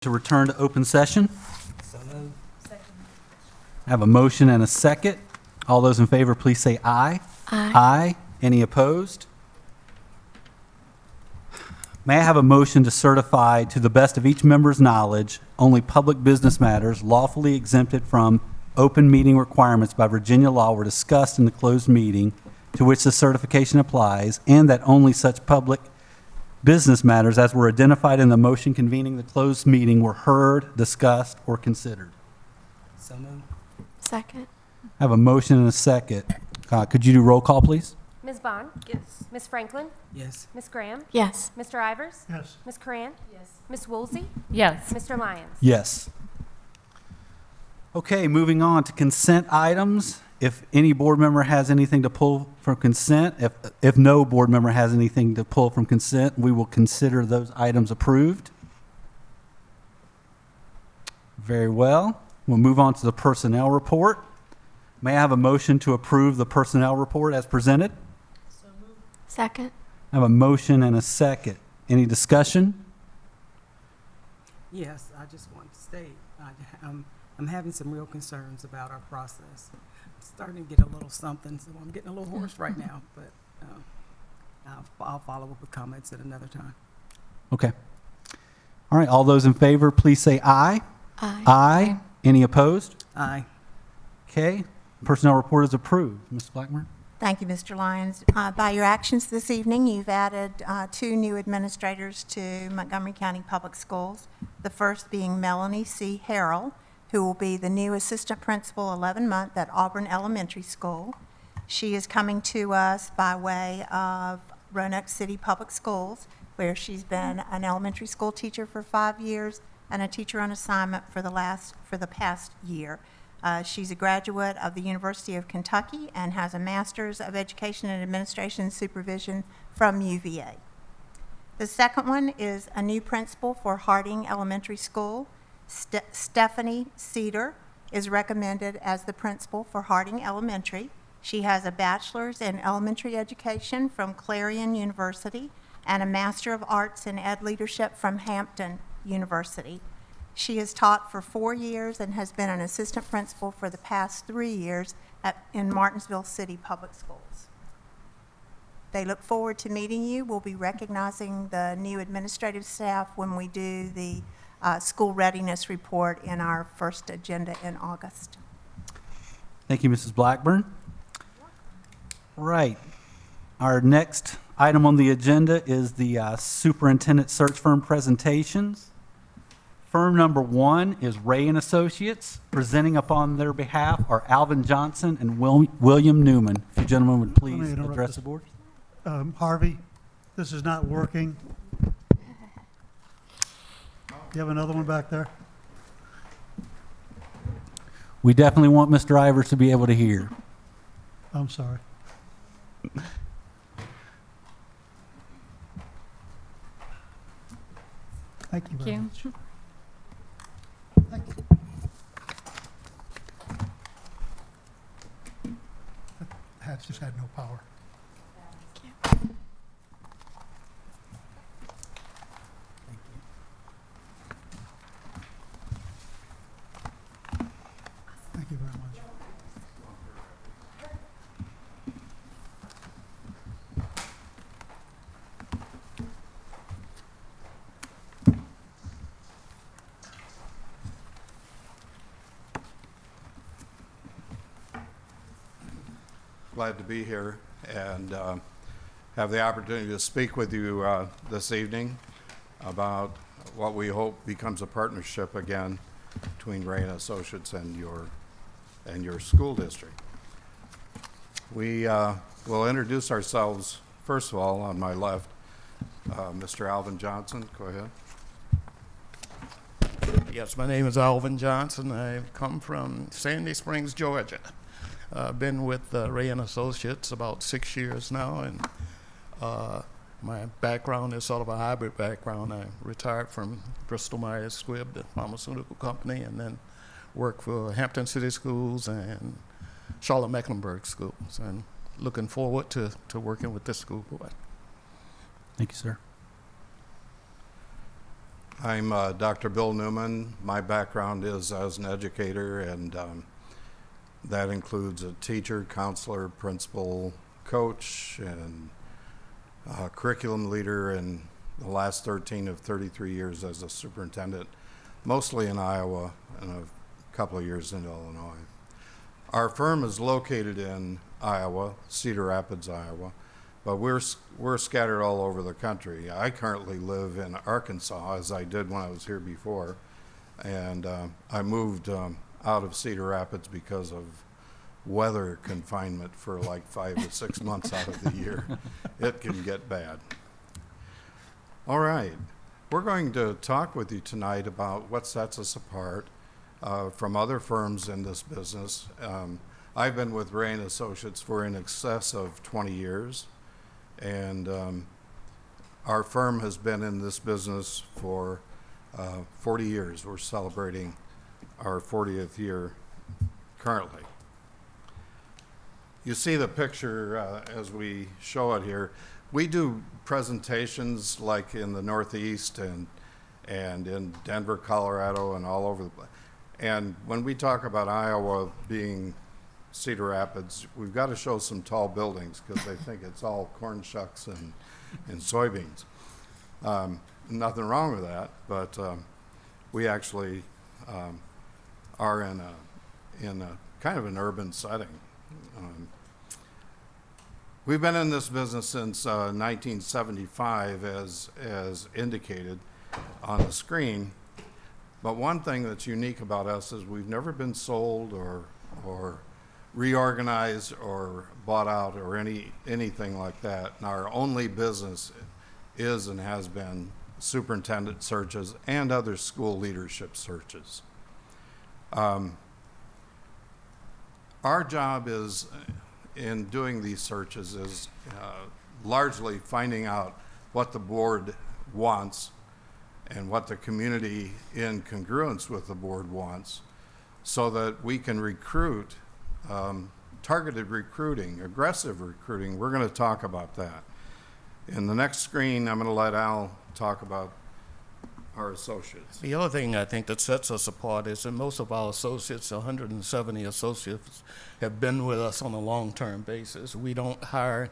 To return to open session. So moved. I have a motion and a second. All those in favor, please say aye. Aye. Aye. Any opposed? May I have a motion to certify, to the best of each member's knowledge, only public business matters lawfully exempted from open meeting requirements by Virginia law were discussed in the closed meeting to which the certification applies, and that only such public business matters as were identified in the motion convening the closed meeting were heard, discussed, or considered. So moved. Second. I have a motion and a second. Could you do roll call, please? Ms. Bond? Yes. Ms. Franklin? Yes. Ms. Graham? Yes. Mr. Ivers? Yes. Ms. Coran? Yes. Ms. Woolsey? Yes. Mr. Lyons? Yes. Okay, moving on to consent items. If any board member has anything to pull from consent, if no board member has anything to pull from consent, we will consider those items approved. Very well. We'll move on to the personnel report. May I have a motion to approve the personnel report as presented? Second. I have a motion and a second. Any discussion? Yes, I just want to state, I'm having some real concerns about our process. I'm starting to get a little something, so I'm getting a little hoarse right now, but I'll follow up with comments at another time. Okay. All right, all those in favor, please say aye. Aye. Aye. Any opposed? Aye. Okay, personnel report is approved. Ms. Blackburn? Thank you, Mr. Lyons. By your actions this evening, you've added 2 new administrators to Montgomery County Public Schools, the first being Melanie C. Harrell, who will be the new assistant principal 11-month at Auburn Elementary School. She is coming to us by way of Roanoke City Public Schools, where she's been an elementary school teacher for 5 years and a teacher on assignment for the past year. She's a graduate of the University of Kentucky and has a Master's of Education and Administration Supervision from UVA. The second one is a new principal for Harding Elementary School. Stephanie Cedar is recommended as the principal for Harding Elementary. She has a bachelor's in elementary education from Clarion University and a Master of Arts in Ed Leadership from Hampton University. She has taught for 4 years and has been an assistant principal for the past 3 years in Martinsville City Public Schools. They look forward to meeting you. We'll be recognizing the new administrative staff when we do the school readiness report in our first agenda in August. Thank you, Mrs. Blackburn. Right. Our next item on the agenda is the superintendent search firm presentations. Firm number 1 is Ray and Associates. Presenting upon their behalf are Alvin Johnson and William Newman. If you gentlemen would Let me please interrupt address this. the board. Harvey, this is not working. You have another one back there? We definitely want Mr. Ivers to be able to hear. I'm sorry. Thank you very much. Thank you. That hat just had no power. Thank you very much. Glad to be here and have the opportunity to speak with you this evening about what we hope becomes a partnership again between Ray and Associates and your school district. We will introduce ourselves, first of all, on my left, Mr. Alvin Johnson. Go ahead. Yes, my name is Alvin Johnson. I come from Sandy Springs, Georgia. Been with Ray and Associates about 6 years now, and my background is sort of a hybrid background. I retired from Bristol Myers Squibb, the pharmaceutical company, and then worked for Hampton City Schools and Charlotte Mecklenburg Schools, and looking forward to working with this school board. Thank you, sir. I'm Dr. Bill Newman. My background is as an educator, and that includes a teacher, counselor, principal, coach, and curriculum leader, and the last 13 of 33 years as a superintendent, mostly in Iowa and a couple of years in Illinois. Our firm is located in Iowa, Cedar Rapids, Iowa, but we're scattered all over the country. I currently live in Arkansas, as I did when I was here before, and I moved out of Cedar Rapids because of weather confinement for like 5 to 6 months out of the year. It can get bad. All right, we're going to talk with you tonight about what sets us apart from other firms in this business. I've been with Ray & Associates for in excess of 20 years, and our firm has been in this business for 40 years. We're celebrating our 40th year currently. You see the picture as we show it here. We do presentations like in the Northeast and in Denver, Colorado, and all over the place. And when we talk about Iowa being Cedar Rapids, we've got to show some tall buildings because they think it's all corn shucks and soybeans. Nothing wrong with that, but we actually are in a kind of an urban setting. We've been in this business since 1975, as indicated on the screen. But one thing that's unique about us is we've never been sold or reorganized or bought out or anything like that. And our only business is and has been superintendent searches and other school leadership searches. Our job is, in doing these searches, is largely finding out what the board wants and what the community in congruence with the board wants, so that we can recruit, targeted recruiting, aggressive recruiting. We're going to talk about that. In the next screen, I'm going to let Al talk about our associates. The other thing I think that sets us apart is that most of our associates, 170 associates, have been with us on a long-term basis. We don't hire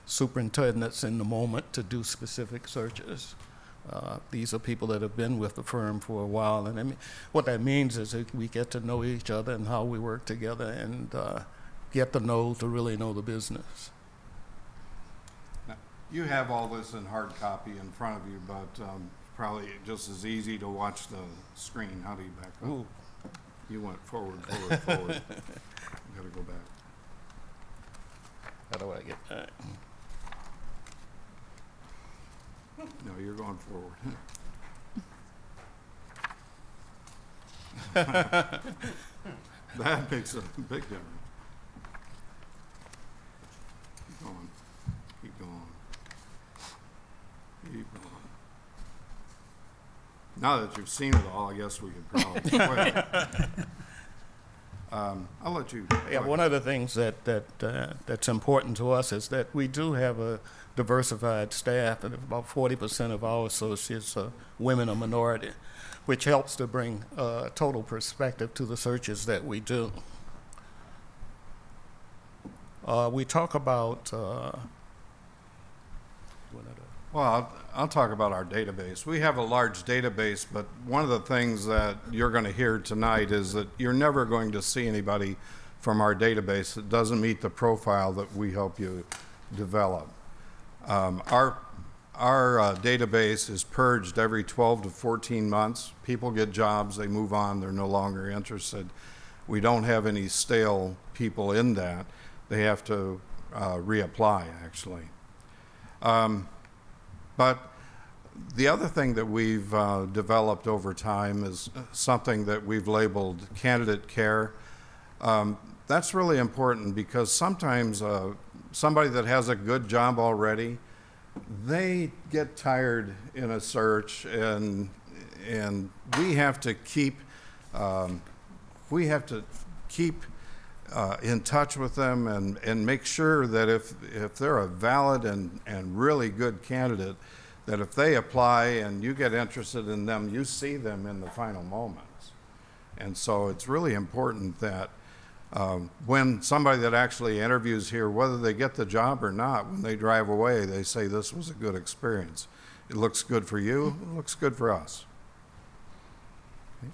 superintendents in the moment to do specific searches. These are people that have been with the firm for a while, and I mean, what that means is that we get to know each other and how we work together, and get to really know the business. Now, you have all this in hard copy in front of you, but probably just as easy to watch the screen. How do you back up? Ooh. You went forward. You gotta go back. How do I get that? No, you're going forward. That makes a big difference. Keep going. Keep going. Keep going. Now that you've seen it all, I guess we could probably quit. I'll let you. Yeah, one of the things that's important to us is that we do have a diversified staff, and about 40% of our associates are women or minority, which helps to bring total perspective to the searches that we do. We talk about Well, I'll talk about our database. We have a large database, but one of the things that you're going to hear tonight is that you're never going to see anybody from our database that doesn't meet the profile that we help you develop. Our database is purged every 12 to 14 months. People get jobs, they move on, they're no longer interested. We don't have any stale people in that. They have to reapply, actually. But the other thing that we've developed over time is something that we've labeled candidate care. That's really important because sometimes somebody that has a good job already, they get tired in a search, and we have to keep in touch with them and make sure that if they're a valid and really good candidate, that if they apply and you get interested in them, you see them in the final moments. And so it's really important that when somebody that actually interviews here, whether they get the job or not, when they drive away, they say this was a good experience. It looks good for you, it looks good for us. Okay.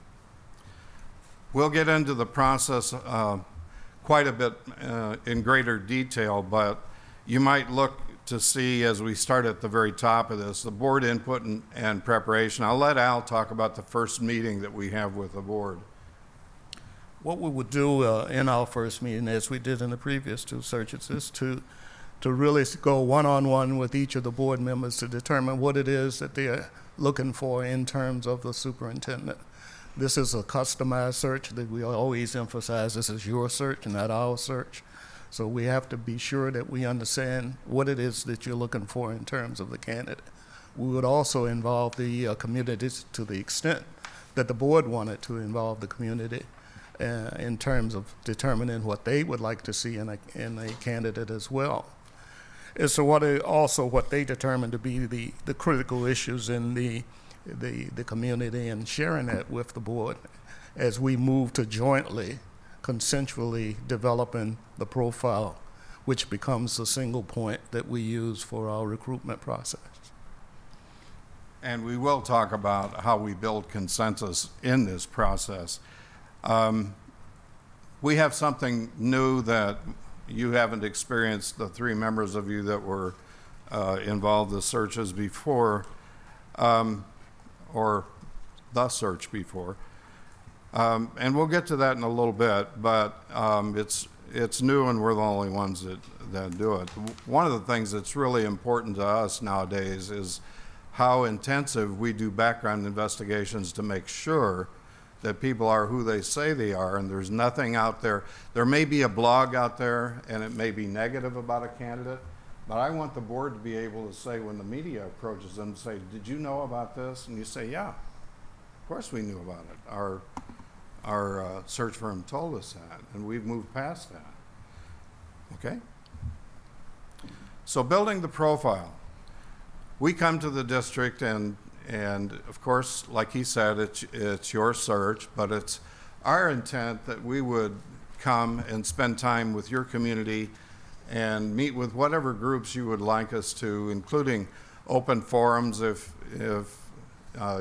We'll get into the process quite a bit in greater detail, but you might look to see as we start at the very top of this, the board input and preparation. I'll let Al talk about the first meeting that we have with the board. What we would do in our first meeting, as we did in the previous two searches, is to really go one-on-one with each of the board members to determine what it is that they're looking for in terms of the superintendent. This is a customized search that we always emphasize. This is your search, not our search. So we have to be sure that we understand what it is that you're looking for in terms of the candidate. We would also involve the communities to the extent that the board wanted to involve the community in terms of determining what they would like to see in a candidate as well. And so what they determine to be the critical issues in the community, and sharing that with the board as we move to jointly, consensually developing the profile, which becomes the single point that we use for our recruitment process. And we will talk about how we build consensus in this process. We have something new that you haven't experienced, the three members of you that were involved in the searches before, or the search before. And we'll get to that in a little bit, but it's new and we're the only ones that do it. One of the things that's really important to us nowadays is how intensive we do background investigations to make sure that people are who they say they are, and there's nothing out there. There may be a blog out there and it may be negative about a candidate, but I want the board to be able to say when the media approaches them, say, did you know about this? And you say, yeah, of course we knew about it. Our search firm told us that, and we've moved past that. Okay? So building the profile. We come to the district and of course, like he said, it's your search, but it's our intent that we would come and spend time with your community and meet with whatever groups you would like us to, including open forums if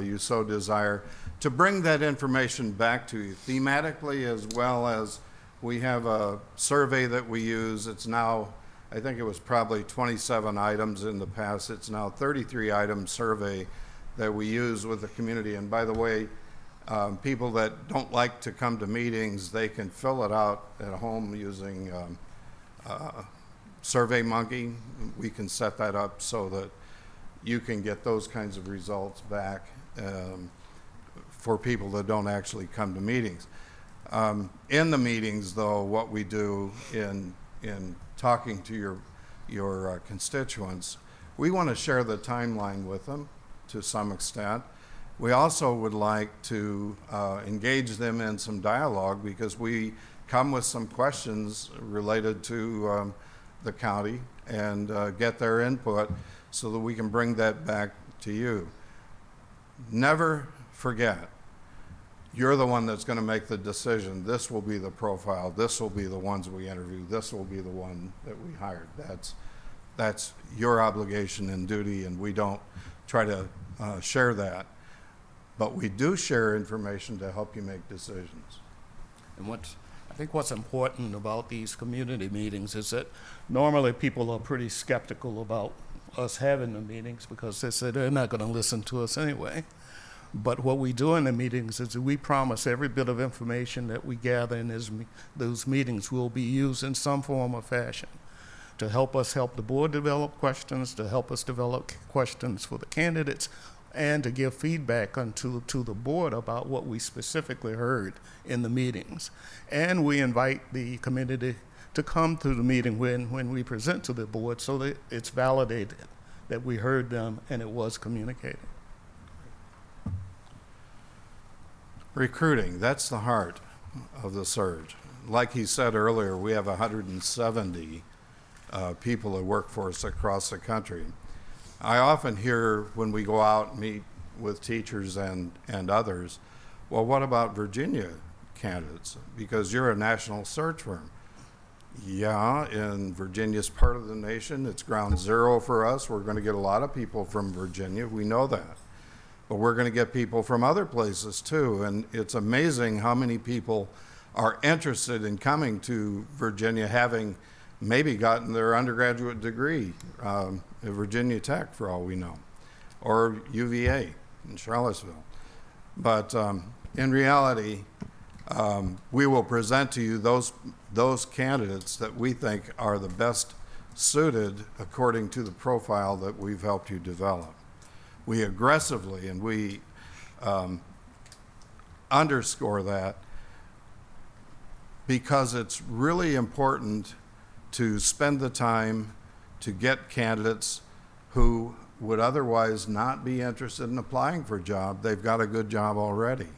you so desire, to bring that information back to you thematically, as well as we have a survey that we use. It's now, I think it was probably 27 items in the past. It's now 33 item survey that we use with the community. And by the way, people that don't like to come to meetings, they can fill it out at home using SurveyMonkey. We can set that up so that you can get those kinds of results back for people that don't actually come to meetings. In the meetings, though, what we do in talking to your constituents, we want to share the timeline with them to some extent. We also would like to engage them in some dialogue, because we come with some questions related to the county and get their input so that we can bring that back to you. Never forget, you're the one that's going to make the decision. This will be the profile. This will be the ones we interview. This will be the one that we hired. That's your obligation and duty, and we don't try to share that. But we do share information to help you make decisions. And I think what's important about these community meetings is that normally people are pretty skeptical about us having the meetings, because they say they're not going to listen to us anyway. But what we do in the meetings is we promise every bit of information that we gather in those meetings will be used in some form or fashion to help us help the board develop questions, to help us develop questions for the candidates, and to give feedback to the board about what we specifically heard in the meetings. And we invite the community to come to the meeting when we present to the board, so that it's validated that we heard them and it was communicated. Recruiting, that's the heart of the surge. Like he said earlier, we have 170 people that work for us across the country. I often hear when we go out and meet with teachers and others, well, what about Virginia candidates? Because you're a national search firm. Yeah, and Virginia's part of the nation. It's ground zero for us. We're going to get a lot of people from Virginia. We know that. But we're going to get people from other places too. And it's amazing how many people are interested in coming to Virginia, having maybe gotten their undergraduate degree at Virginia Tech, for all we know, or UVA in Charlottesville. But in reality, we will present to you those candidates that we think are the best suited according to the profile that we've helped you develop. We aggressively, and we underscore that because it's really important to spend the time to get candidates who would otherwise not be interested in applying for a job. They've got a good job already.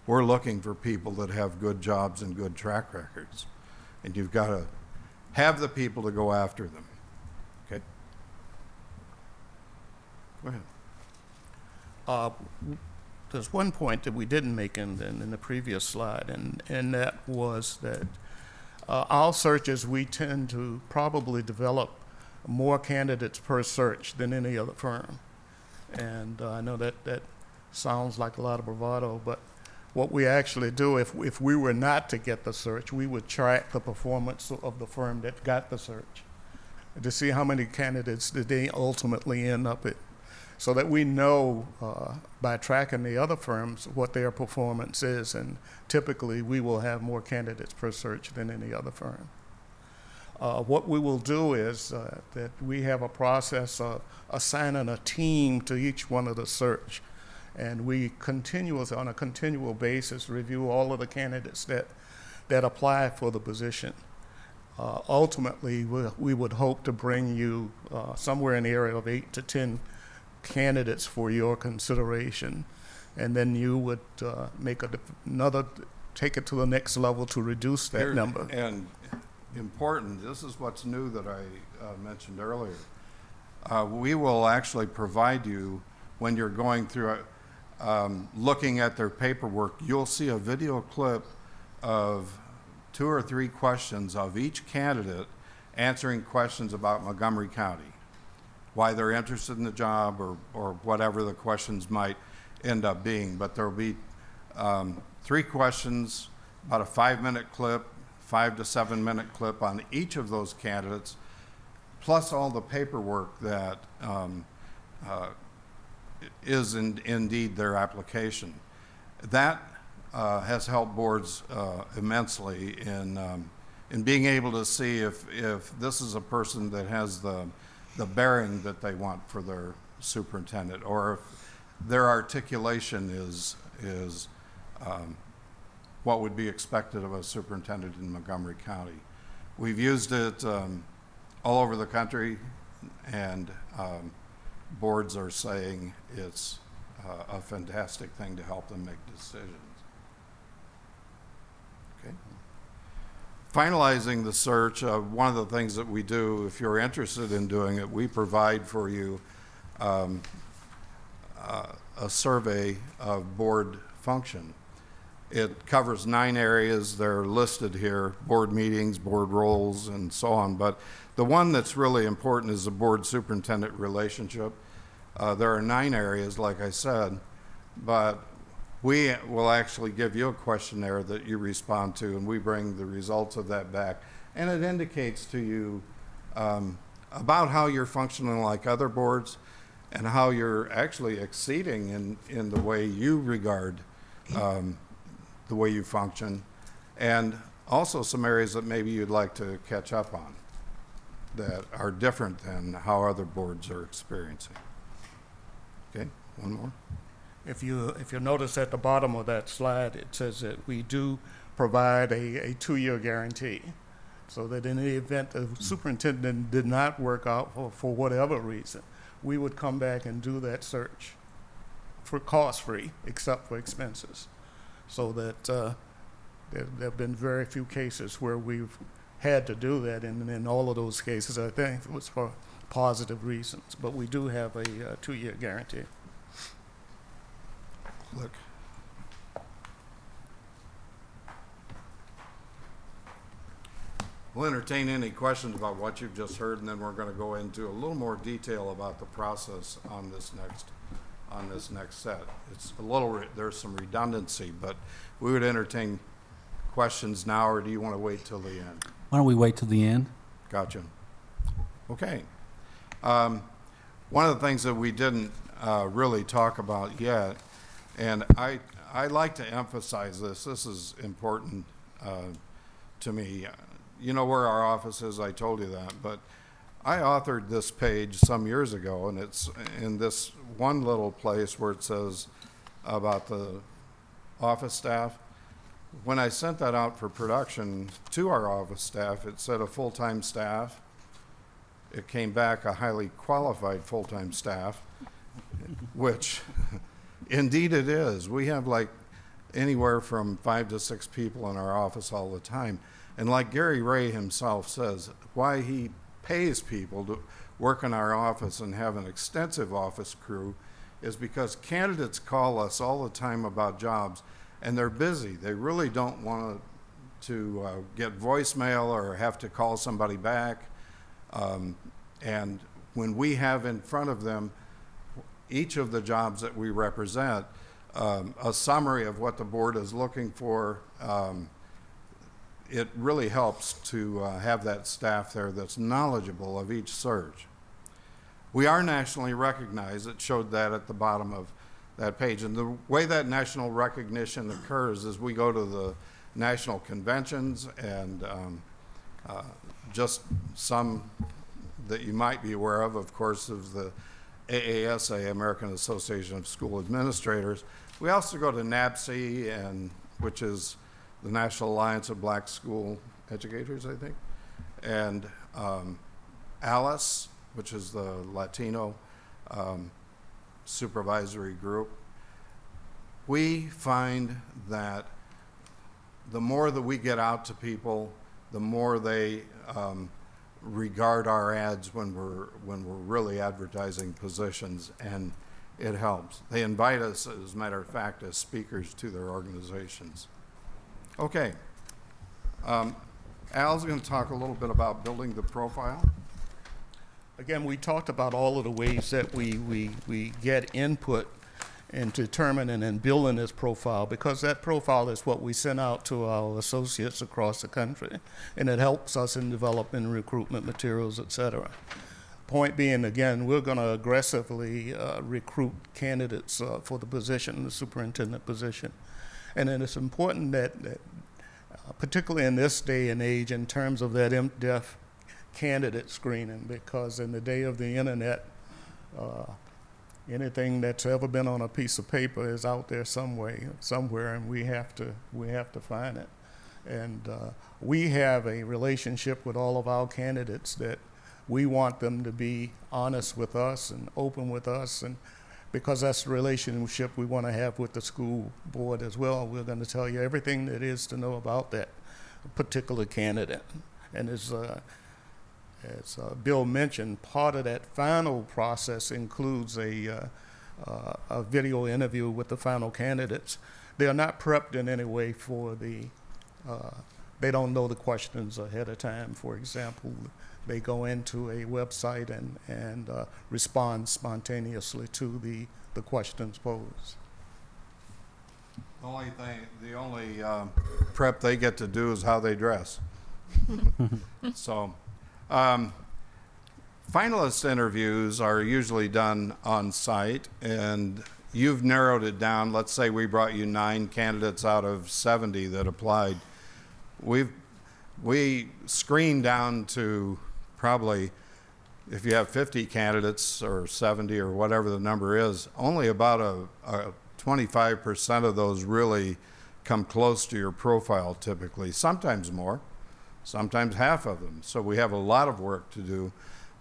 We're looking for people that have good jobs and good track records. And you've got to have the people to go after them. Okay? Go ahead. There's one point that we didn't make in the previous slide, and that was that our searches, we tend to probably develop more candidates per search than any other firm. And I know that sounds like a lot of bravado, but what we actually do, if we were not to get the search, we would track the performance of the firm that got the search to see how many candidates did they ultimately end up at, so that we know by tracking the other firms what their performance is, and typically we will have more candidates per search than any other firm. What we will do is that we have a process of assigning a team to each one of the search, and we on a continual basis review all of the candidates that apply for the position. Ultimately, we would hope to bring you somewhere in the area of 8 to 10 candidates for your consideration, and then you would take it to the next level to reduce that number. And important, this is what's new that I mentioned earlier. We will actually provide you, when you're going through looking at their paperwork, you'll see a video clip of 2 or 3 questions of each candidate answering questions about Montgomery County, why they're interested in the job, or whatever the questions might end up being. But there'll be 3 questions, about a 5-minute clip, 5 to 7-minute clip on each of those candidates, plus all the paperwork that is indeed their application. That has helped boards immensely in being able to see if this is a person that has the bearing that they want for their superintendent, or if their articulation is what would be expected of a superintendent in Montgomery County. We've used it all over the country, and boards are saying it's a fantastic thing to help them make decisions. Okay. Finalizing the search, one of the things that we do, if you're interested in doing it, we provide for you a survey of board function. It covers 9 areas. They're listed here: board meetings, board roles, and so on. But the one that's really important is the board superintendent relationship. There are 9 areas, like I said, but we will actually give you a questionnaire that you respond to, and we bring the results of that back. And it indicates to you about how you're functioning like other boards, and how you're actually exceeding in the way you regard the way you function, and also some areas that maybe you'd like to catch up on that are different than how other boards are experiencing. Okay, one more. If you notice at the bottom of that slide, it says that we do provide a 2-year guarantee, so that in the event the superintendent did not work out for whatever reason, we would come back and do that search for cost-free, except for expenses. So that there have been very few cases where we've had to do that, and in all of those cases, I think it was for positive reasons. But we do have a 2-year guarantee. Look. We'll entertain any questions about what you've just heard, and then we're going to go into a little more detail about the process on this next set. It's a little, there's some redundancy, but we would entertain questions now, or do you want to wait till the end? Why don't we wait till the end? Gotcha. Okay. One of the things that we didn't really talk about yet, and I like to emphasize this is important to me. You know where our office is, I told you that, but I authored this page some years ago, and it's in this one little place where it says about the office staff. When I sent that out for production to our office staff, it said a full-time staff. It came back a highly qualified full-time staff, which indeed it is. We have like anywhere from 5 to 6 people in our office all the time. And like Gary Ray himself says, why he pays people to work in our office and have an extensive office crew is because candidates call us all the time about jobs, and they're busy. They really don't want to get voicemail or have to call somebody back. And when we have in front of them each of the jobs that we represent, a summary of what the board is looking for, it really helps to have that staff there that's knowledgeable of each search. We are nationally recognized. It showed that at the bottom of that page. And the way that national recognition occurs is we go to the national conventions, and just some that you might be aware of course, is the AASA, American Association of School Administrators. We also go to NAPSE, which is the National Alliance of Black School Educators, I think, and ALICE, which is the Latino supervisory group. We find that the more that we get out to people, the more they regard our ads when we're really advertising positions, and it helps. They invite us, as a matter of fact, as speakers to their organizations. Okay. Al's going to talk a little bit about building the profile. Again, we talked about all of the ways that we get input in determining and building this profile, because that profile is what we send out to our associates across the country, and it helps us in developing recruitment materials, et cetera. Point being, again, we're going to aggressively recruit candidates for the position, the superintendent position. And then it's important that particularly in this day and age, in terms of that in-depth candidate screening, because in the day of the internet, anything that's ever been on a piece of paper is out there somewhere, and we have to find it. And we have a relationship with all of our candidates that we want them to be honest with us and open with us, and because that's the relationship we want to have with the school board as well. We're going to tell you everything there is to know about that particular candidate. And as Bill mentioned, part of that final process includes a video interview with the final candidates. They are not prepped in any way for they don't know the questions ahead of time. For example, they go into a website and respond spontaneously to the questions posed. The only prep they get to do is how they dress. So, finalist interviews are usually done on site, and you've narrowed it down. Let's say we brought you 9 candidates out of 70 that applied. We screened down to probably, if you have 50 candidates or 70 or whatever the number is, only about a 25% of those really come close to your profile typically, sometimes more, sometimes half of them. So we have a lot of work to do,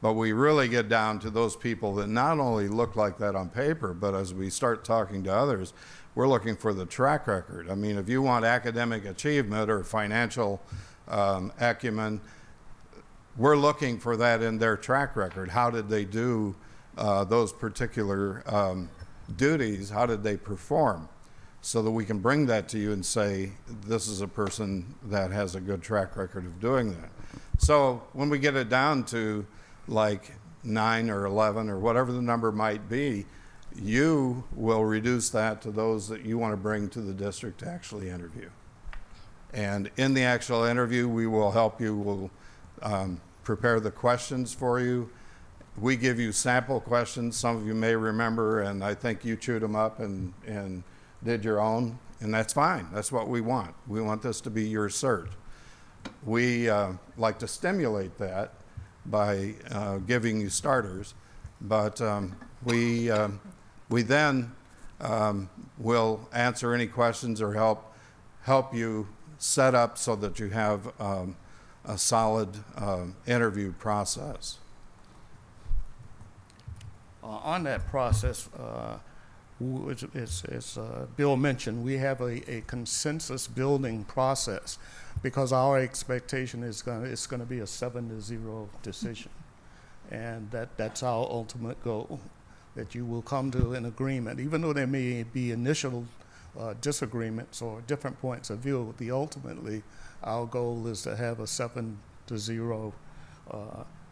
but we really get down to those people that not only look like that on paper, but as we start talking to others, we're looking for the track record. I mean, if you want academic achievement or financial acumen, we're looking for that in their track record. How did they do those particular duties? How did they perform? So that we can bring that to you and say, this is a person that has a good track record of doing that. So when we get it down to like 9 or 11 or whatever the number might be, you will reduce that to those that you want to bring to the district to actually interview. And in the actual interview, we will help you. We'll prepare the questions for you. We give you sample questions. Some of you may remember, and I think you chewed them up and did your own, and that's fine. That's what we want. We want this to be your cert. We like to stimulate that by giving you starters, but we then will answer any questions or help you set up so that you have a solid interview process. On that process, as Bill mentioned, we have a consensus building process because our expectation is it's going to be a 7-0 decision. And that's our ultimate goal, that you will come to an agreement. Even though there may be initial disagreements or different points of view, ultimately our goal is to have a 7-0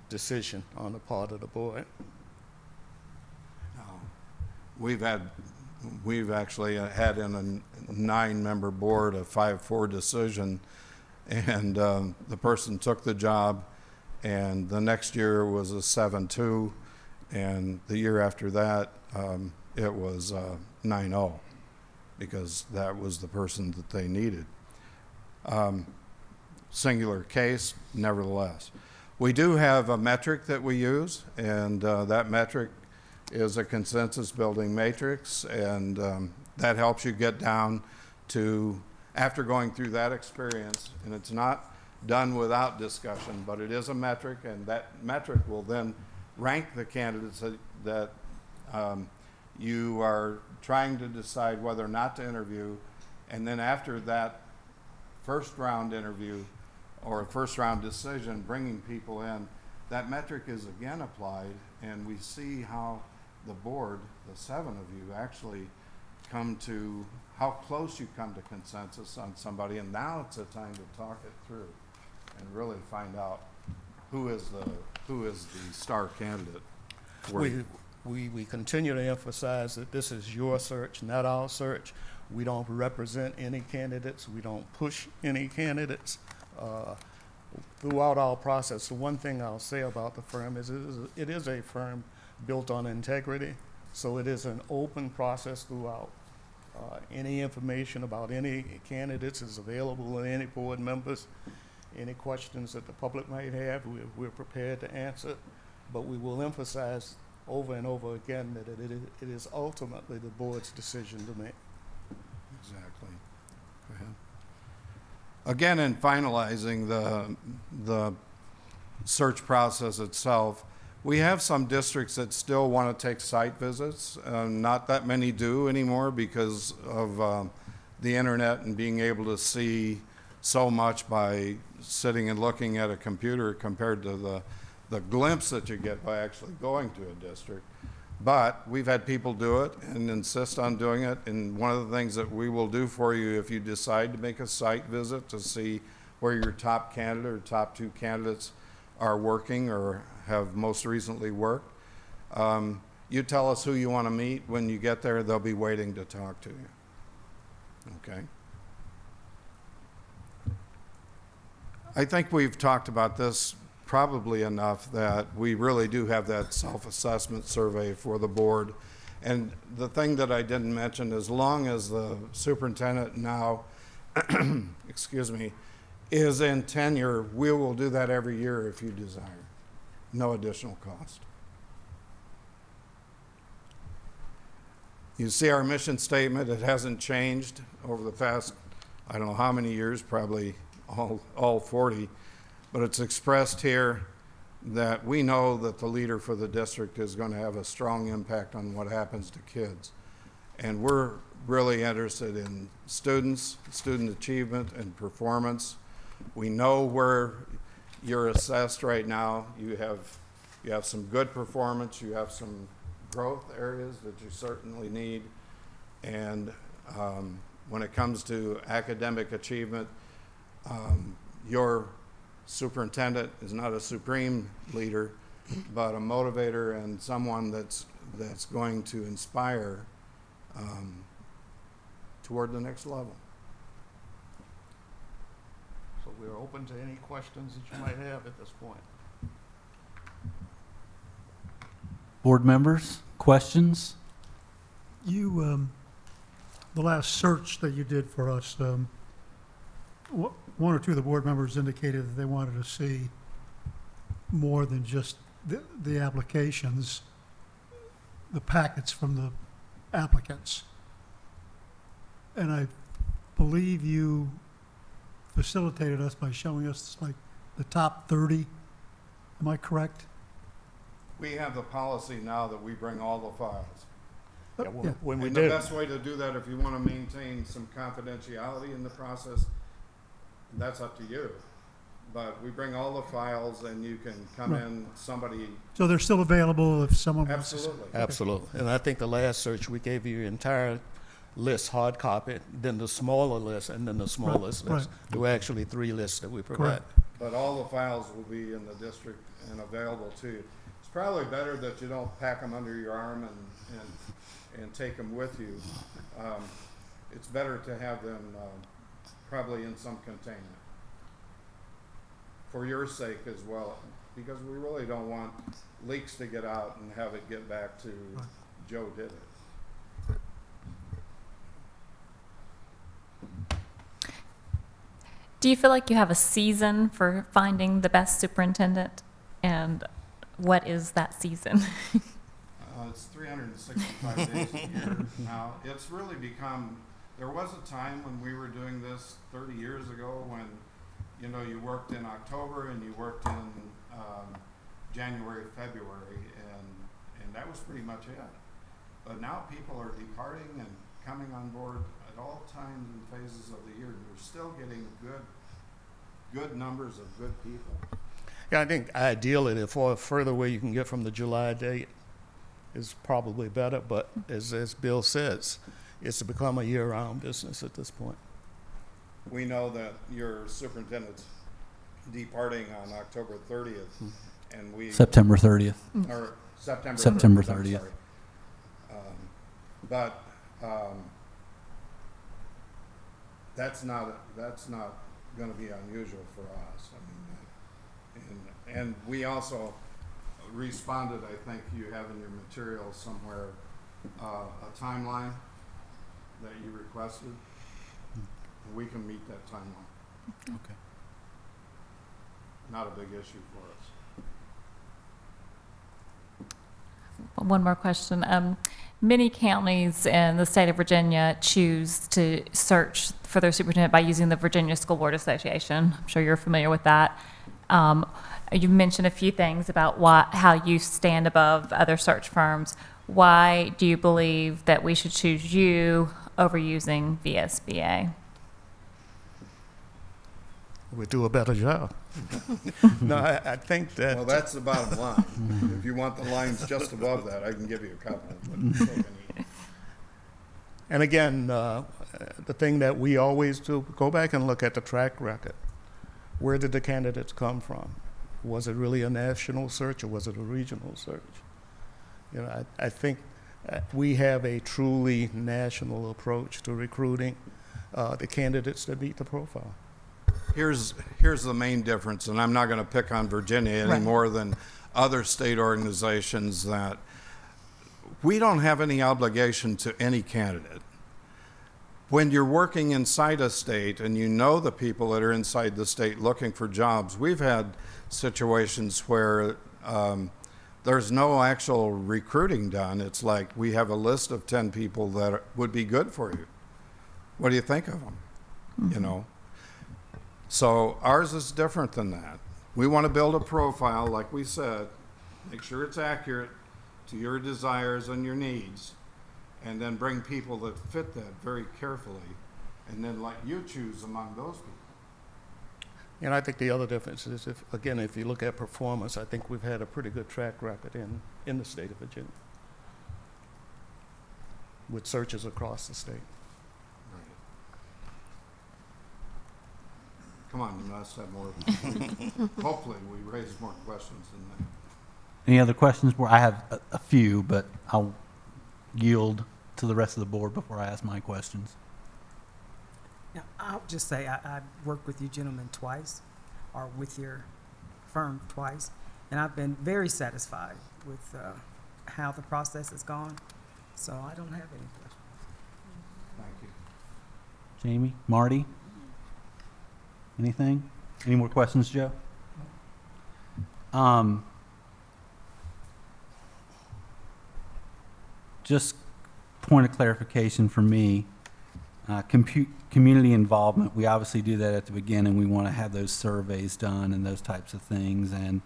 decision on the part of the board. We've actually had in a 9-member board a 5-4 decision, and the person took the job, and the next year was a 7-2, and the year after that it was 9-0, because that was the person that they needed. Singular case, nevertheless. We do have a metric that we use, and that metric is a consensus building matrix, and that helps you get down to, after going through that experience, and it's not done without discussion, but it is a metric, and that metric will then rank the candidates that you are trying to decide whether or not to interview, and then after that first round interview or first round decision, bringing people in, that metric is again applied, and we see how the board, the 7 of you, actually come to how close you come to consensus on somebody, and now it's a time to talk it through and really find out who is the star candidate for you. We continue to emphasize that this is your search, not our search. We don't represent any candidates. We don't push any candidates. Throughout our process, the one thing I'll say about the firm is it is a firm built on integrity, so it is an open process throughout. Any information about any candidates is available to any board members. Any questions that the public might have, we're prepared to answer, but we will emphasize over and over again that it is ultimately the board's decision to make. Exactly. Go ahead. Again, in finalizing the search process itself, we have some districts that still want to take site visits. Not that many do anymore because of the internet and being able to see so much by sitting and looking at a computer compared to the glimpse that you get by actually going to a district. But we've had people do it and insist on doing it. And one of the things that we will do for you if you decide to make a site visit to see where your top candidate or top 2 candidates are working or have most recently worked, you tell us who you want to meet. When you get there, they'll be waiting to talk to you. Okay? I think we've talked about this probably enough that we really do have that self-assessment survey for the board. And the thing that I didn't mention, as long as the superintendent now, excuse me, is in tenure, we will do that every year if you desire. No additional cost. You see our mission statement. It hasn't changed over the past, I don't know how many years, probably all 40, but it's expressed here that we know that the leader for the district is going to have a strong impact on what happens to kids. And we're really interested in students, student achievement, and performance. We know where you're assessed right now. You have some good performance. You have some growth areas that you certainly need. And when it comes to academic achievement, your superintendent is not a supreme leader, but a motivator and someone that's going to inspire toward the next level. So we're open to any questions that you might have at this point. Board members, questions? You, the last search that you did for us, one or two of the board members indicated that they wanted to see more than just the applications, the packets from the applicants. And I believe you facilitated us by showing us like the top 30. Am I correct? We have the policy now that we bring all the files. Yeah, when we And did, the best way to do that, if you want to maintain some confidentiality in the process, that's up to you. But we bring all the files and you can come Right. in, somebody, So they're still available if someone wants to see. absolutely. absolutely. And I think the last search, we gave you entire list, hard copy, then the smaller list, and then the smallest right. list. There were actually 3 lists that we provide. Correct. But all the files will be in the district and available to you. It's probably better that you don't pack them under your arm and take them with you. It's better to have them probably in some containment. For your sake as well, because we really don't want leaks to get out and have it get back to Joe did it. Do you feel like you have a season for finding the best superintendent? And what is that season? It's 365 days a year now. It's really become, there was a time when we were doing this 30 years ago when, you know, you worked in October and you worked in January, February, and that was pretty much it. But now people are departing and coming on board at all times and phases of the year. And we're still getting good numbers of good people. Yeah, I think ideally, the further away you can get from the July date is probably better, but as Bill says, it's become a year-round business at this point. We know that your superintendent's departing on October 30th, and we, September 30th. or September 30th. September I'm 30th. sorry. But that's not going to be unusual for us. I mean, and we also responded. I think you have in your materials somewhere a timeline that you requested. And we can meet that timeline. Okay. Not a big issue for us. One more question. Many counties in the state of Virginia choose to search for their superintendent by using the Virginia School Board Association. I'm sure you're familiar with that. You mentioned a few things about how you stand above other search firms. Why do you believe that we should choose you over using VSBA? We do a better job. No, I think that. Well, that's the bottom line. If you want the lines just above that, I can give you a couple. But And again, the thing that we always do, go back and look at the track record. Where did the candidates come from? Was it really a national search or was it a regional search? You know, I think we have a truly national approach to recruiting the candidates that meet the profile. Here's the main difference, and I'm not going to pick on Virginia any Right. more than other state organizations, that we don't have any obligation to any candidate. When you're working inside a state and you know the people that are inside the state looking for jobs, we've had situations where there's no actual recruiting done. It's like we have a list of 10 people that would be good for you. What do you think of them? You know? So ours is different than that. We want to build a profile, like we said, make sure it's accurate to your desires and your needs, and then bring people that fit that very carefully, and then let you choose among those people. And I think the other difference is, if you look at performance, I think we've had a pretty good track record in the state of Virginia with searches across the state. Come on, you must have more. Hopefully, we raise more questions than that. Any other questions? I have a few, but I'll yield to the rest of the board before I ask my questions. Now, I'll just say I worked with you gentlemen twice, or with your firm twice, and I've been very satisfied with how the process has gone. So I don't have any questions. Thank you. Jamie, Marty? Anything? Any more questions, Joe? Just point of clarification for me. Community involvement, we obviously do that at the beginning. We want to have those surveys done and those types of things. And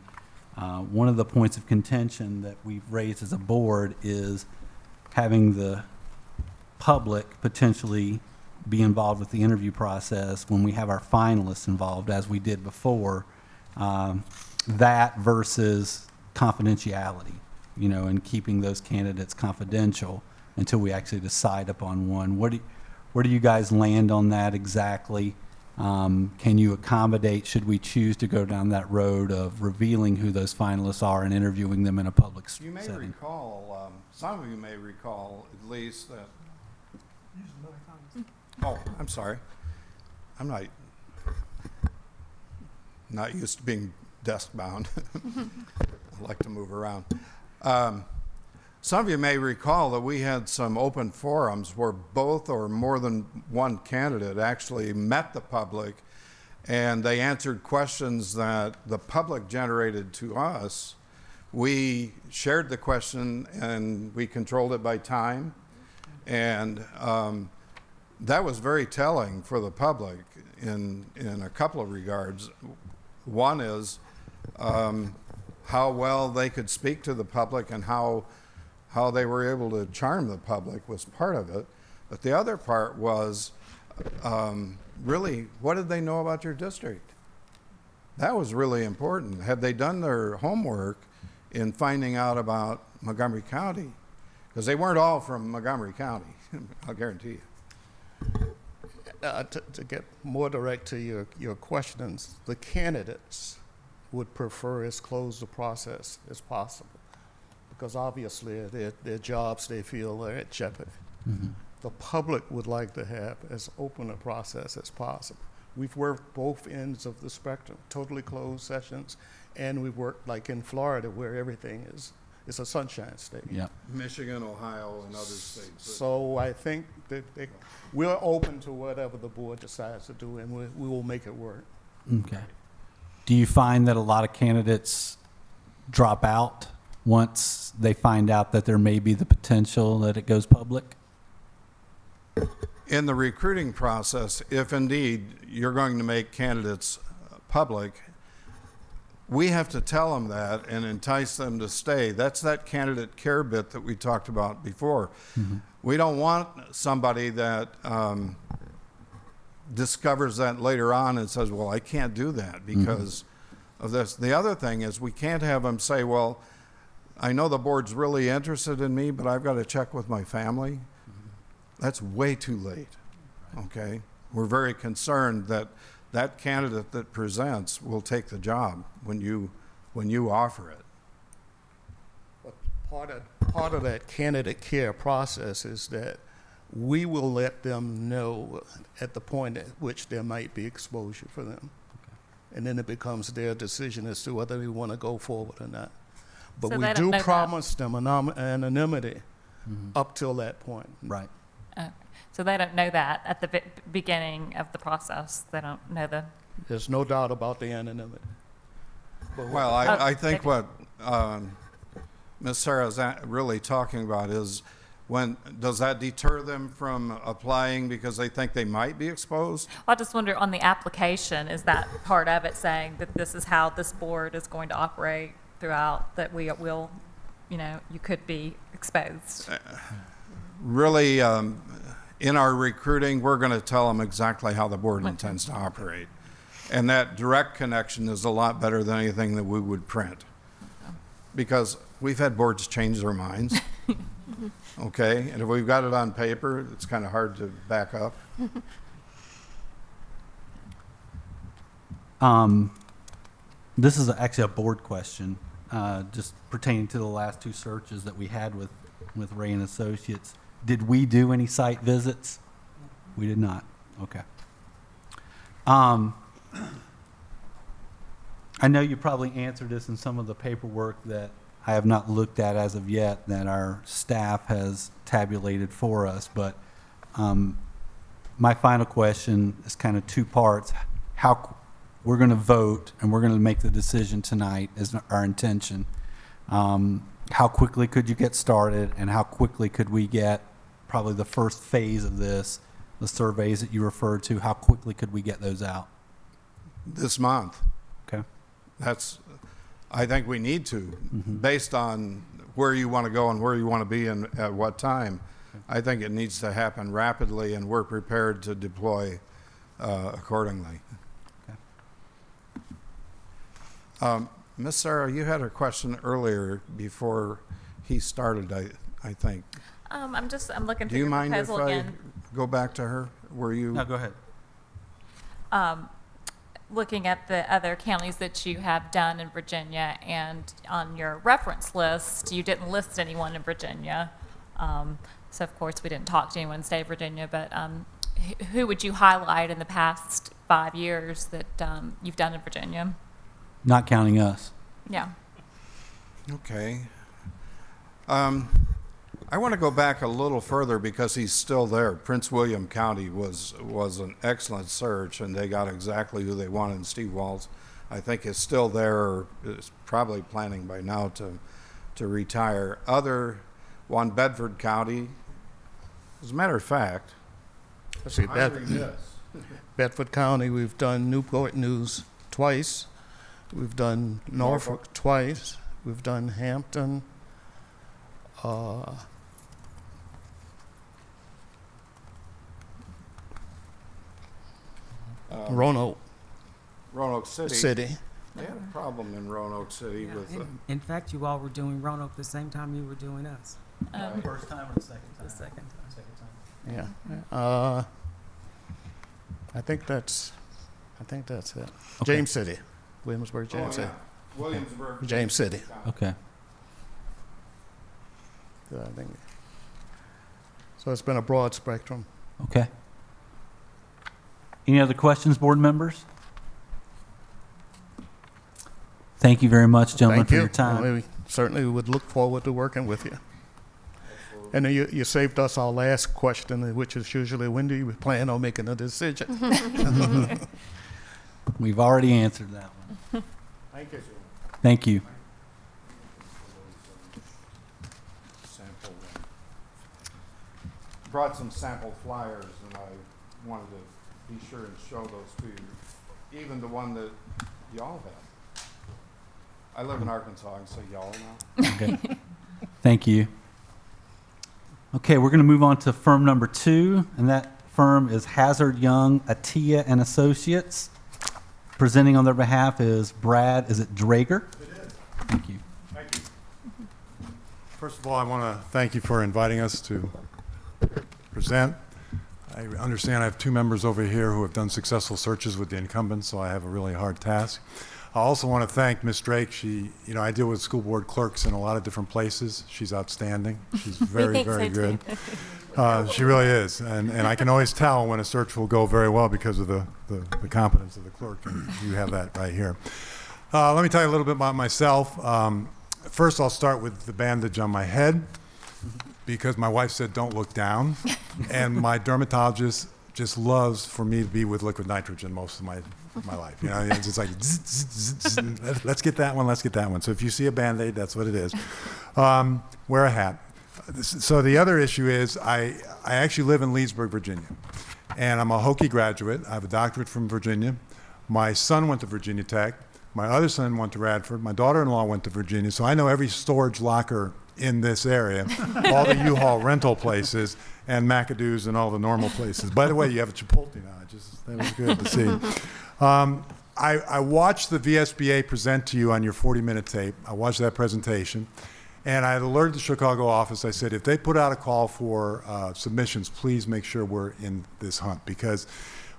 one of the points of contention that we've raised as a board is having the public potentially be involved with the interview process when we have our finalists involved, as we did before. That versus confidentiality, you know, and keeping those candidates confidential until we actually decide upon one. Where do you guys land on that exactly? Can you accommodate, should we choose to go down that road of revealing who those finalists are and interviewing them in a public setting? You may recall, some of you may recall at least that. Oh, I'm sorry. I'm not used to being desk bound. I like to move around. Some of you may recall that we had some open forums where both or more than one candidate actually met the public, and they answered questions that the public generated to us. We shared the question and we controlled it by time, and that was very telling for the public in a couple of regards. One is how well they could speak to the public and how they were able to charm the public was part of it. But the other part was really, what did they know about your district? That was really important. Had they done their homework in finding out about Montgomery County? Because they weren't all from Montgomery County, I'll guarantee you. To get more direct to your questions, the candidates would prefer as close the process as possible, because obviously their jobs they feel are at jeopardy. Mm-hmm. The public would like to have as open a process as possible. We've worked both ends of the spectrum, totally closed sessions, and we've worked like in Florida where everything is a sunshine state. Yeah. Michigan, Ohio, and other states. So I think that we're open to whatever the board decides to do, and we will make it work. Okay. Do you find that a lot of candidates drop out once they find out that there may be the potential that it goes public? In the recruiting process, if indeed you're going to make candidates public, we have to tell them that and entice them to stay. That's that candidate care bit that we talked about before. Mm-hmm. We don't want somebody that discovers that later on and says, well, I can't do that because of this. The other thing is we can't have them say, well, I know the board's really interested in me, but I've got to check with my family. That's way too late, okay? We're very concerned that that candidate that presents will take the job when you offer it. But part of that candidate care process is that we will let them know at the point at which there might be exposure for them. Okay. And then it becomes their decision as to whether they want to go forward or not. But So we do promise them anonymity up till that point. Right. So they don't know that at the beginning of the process. They don't know the. There's no doubt about the anonymity. Well, I think what Ms. Sarah's really talking about is does that deter them from applying because they think they might be exposed? I just wonder on the application, is that part of it saying that this is how this board is going to operate throughout, that we will, you could be exposed? Really, in our recruiting, we're going to tell them exactly how the board intends to operate. And that direct connection is a lot better than anything that we would print. Because we've had boards change their minds. Okay, and if we've got it on paper, it's kind of hard to back up. This is actually a board question, just pertaining to the last two searches that we had with Ray and Associates. Did we do any site visits? We did not. Okay. I know you probably answered this in some of the paperwork that I have not looked at as of yet that our staff has tabulated for us, but my final question is kind of two parts. We're going to vote and we're going to make the decision tonight is our intention. How quickly could you get started, and how quickly could we get probably the first phase of this, the surveys that you referred to, how quickly could we get those out? This month. Okay. I think we need to, based on where you want to go and where you want to be and at what time. I think it needs to happen rapidly, and we're prepared to deploy accordingly. Ms. Sarah, you had a question earlier before he started, I think. I'm looking Do through you your mind if proposal I again. go back to her? Were you? No, go ahead. Looking at the other counties that you have done in Virginia, and on your reference list, you didn't list anyone in Virginia. So of course we didn't talk to anyone in the state of Virginia, but who would you highlight in the past 5 years that you've done in Virginia? Not counting us. Yeah. Okay. I want to go back a little further because he's still there. Prince William County was an excellent search, and they got exactly who they wanted. And Steve Walls, I think, is still there, or is probably planning by now to retire. Other one, Bedford County. As a matter of fact, Let's see, Bedford County, we've done Newport News twice. We've done Norfolk twice. We've done Hampton. Roanoke City. City. They had a problem in Roanoke City Yeah, with. in fact, you all were doing Roanoke the same time you were doing us, First time or the second time? the second time. Yeah. I think that's it. Okay. James City. Williamsburg, James City. Williamsburg. James City. Okay. I think. So it's been a broad spectrum. Okay. Any other questions, board members? Thank you very much, gentlemen, Thank for you. your time. We certainly would look forward to working with you. And you saved us our last question, which is usually, when do you plan on making a decision? We've already answered that one. Thank you. Thank you. Brought some sample flyers, and I wanted to be sure and show those to you. Even the one that y'all have. I live in Arkansas, I can say y'all now. Okay. Thank you. Okay, we're going to move on to firm number 2, and that firm is Hazard Young, Attia and Associates. Presenting on their behalf is Brad, is it Drager? It is. Thank you. Thank you. First of all, I want to thank you for inviting us to present. I understand I have 2 members over here who have done successful searches with the incumbent, so I have a really hard task. I also want to thank Ms. Drake. I deal with school board clerks in a lot of different places. She's outstanding. She's very, very good. She really is. And I can always tell when a search will go very well because of the competence of the clerk, and you have that right here. Let me tell you a little bit about myself. First, I'll start with the bandage on my head because my wife said don't look down, and my dermatologist just loves for me to be with liquid nitrogen most of my life. It's just like, zzz, zzz, zzz, let's get that one, let's get that one. So if you see a Band-Aid, that's what it is. Wear a hat. So the other issue is I actually live in Leesburg, Virginia, and I'm a Hokie graduate. I have a doctorate from Virginia. My son went to Virginia Tech. My other son went to Radford. My daughter-in-law went to Virginia. So I know every storage locker in this area, all the U-Haul rental places, and McAdoo's and all the normal places. By the way, you have a Chipotle now. That was good to see. I watched the VSBA present to you on your 40-minute tape. I watched that presentation, and I had alerted the Chicago office. I said, if they put out a call for submissions, please make sure we're in this hunt, because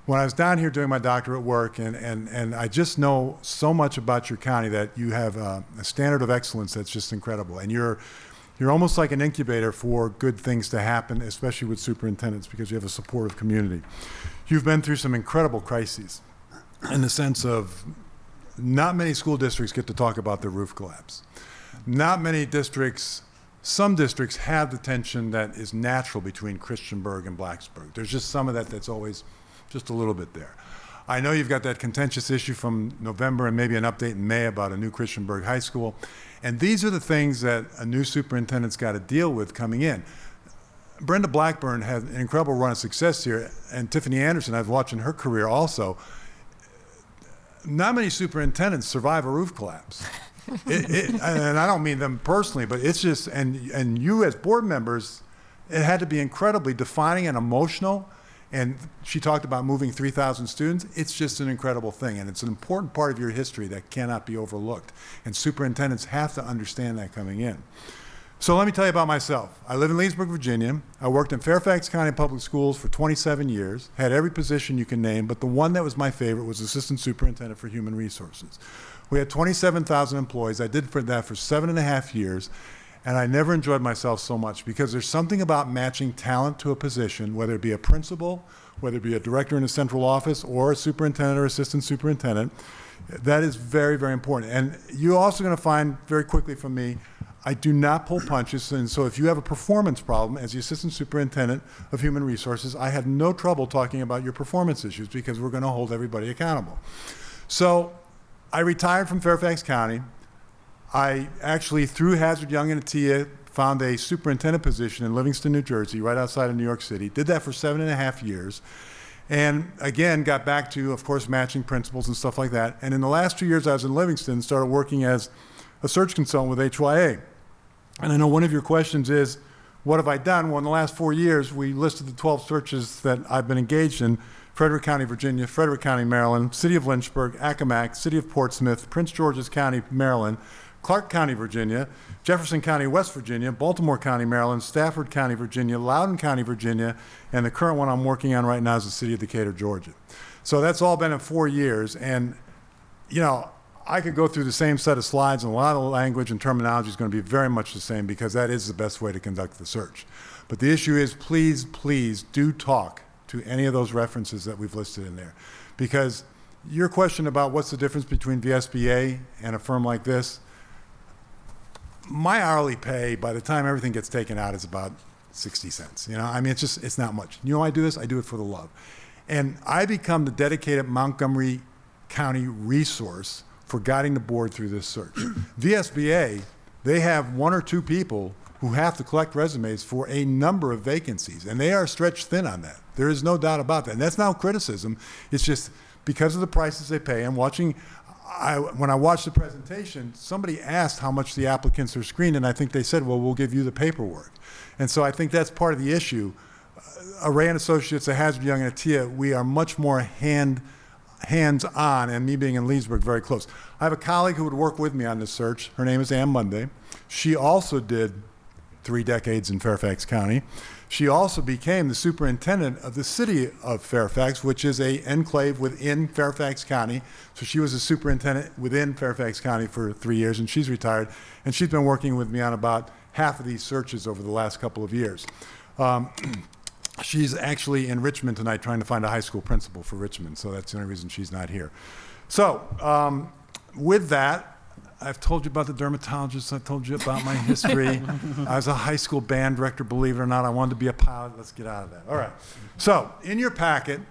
when I was down here doing my doctorate work, and I just know so much about your county, that you have a standard of excellence that's just incredible, and you're almost like an incubator for good things to happen, especially with superintendents, because you have a supportive community. You've been through some incredible crises, in the sense of not many school districts get to talk about their roof collapse. Not many districts, some districts have the tension that is natural between Christiansburg and Blacksburg. There's just some of that that's always just a little bit there. I know you've got that contentious issue from November and maybe an update in May about a new Christiansburg high school. And these are the things that a new superintendent's got to deal with coming in. Brenda Blackburn had an incredible run of success here, and Tiffany Anderson, I was watching her career also. Not many superintendents survive a roof collapse. And I don't mean them personally, but it's just, and you as board members, it had to be incredibly defining and emotional. And she talked about moving 3,000 students. It's just an incredible thing, and it's an important part of your history that cannot be overlooked. And superintendents have to understand that coming in. So let me tell you about myself. I live in Leesburg, Virginia. I worked in Fairfax County Public Schools for 27 years, had every position you can name, but the one that was my favorite was Assistant Superintendent for Human Resources. We had 27,000 employees. I did that for 7.5 years, and I never enjoyed myself so much, because there's something about matching talent to a position, whether it be a principal, whether it be a director in a central office, or a superintendent or assistant superintendent. That is very, very important. And you're also going to find very quickly from me, I do not pull punches, and so if you have a performance problem as the Assistant Superintendent of Human Resources, I had no trouble talking about your performance issues, because we're going to hold everybody accountable. So I retired from Fairfax County. I actually, through Hazard Young and Atia, found a superintendent position in Livingston, New Jersey, right outside of New York City. Did that for 7.5 years. And again, got back to, of course, matching principals and stuff like that. And in the last 2 years I was in Livingston, started working as a search consultant with HYA. And I know one of your questions is, what have I done? Well, in the last 4 years, we listed the 12 searches that I've been engaged in: Frederick County, Virginia, Frederick County, Maryland, City of Lynchburg, Accomack, City of Portsmouth, Prince George's County, Maryland, Clark County, Virginia, Jefferson County, West Virginia, Baltimore County, Maryland, Stafford County, Virginia, Loudoun County, Virginia, and the current one I'm working on right now is the City of Decatur, Georgia. So that's all been in 4 years, and you know, I could go through the same set of slides, and a lot of the language and terminology is going to be very much the same, because that is the best way to conduct the search. But the issue is, please, please do talk to any of those references that we've listed in there. Because your question about what's the difference between VSBA and a firm like this, my hourly pay, by the time everything gets taken out, is about 60 cents. You know, I mean, it's not much. You know why I do this? I do it for the love. And I become the dedicated Montgomery County resource for guiding the board through this search. VSBA, they have 1 or 2 people who have to collect resumes for a number of vacancies, and they are stretched thin on that. There is no doubt about that. And that's not criticism. It's just because of the prices they pay. And when I watched the presentation, somebody asked how much the applicants are screened, and I think they said, well, we'll give you the paperwork. And so I think that's part of the issue. Array and Associates, Hazard Young and Atia, we are much more hands-on, and me being in Leesburg, very close. I have a colleague who would work with me on this search. Her name is Ann Monday. She also did 3 decades in Fairfax County. She also became the superintendent of the city of Fairfax, which is an enclave within Fairfax County. So she was a superintendent within Fairfax County for 3 years, and she's retired. And she's been working with me on about half of these searches over the last couple of years. She's actually in Richmond tonight trying to find a high school principal for Richmond, so that's the only reason she's not here. So with that, I've told you about the dermatologist. I've told you about my history. I was a high school band director, believe it or not. I wanted to be a pilot. Let's get out of that. All right. So in your packet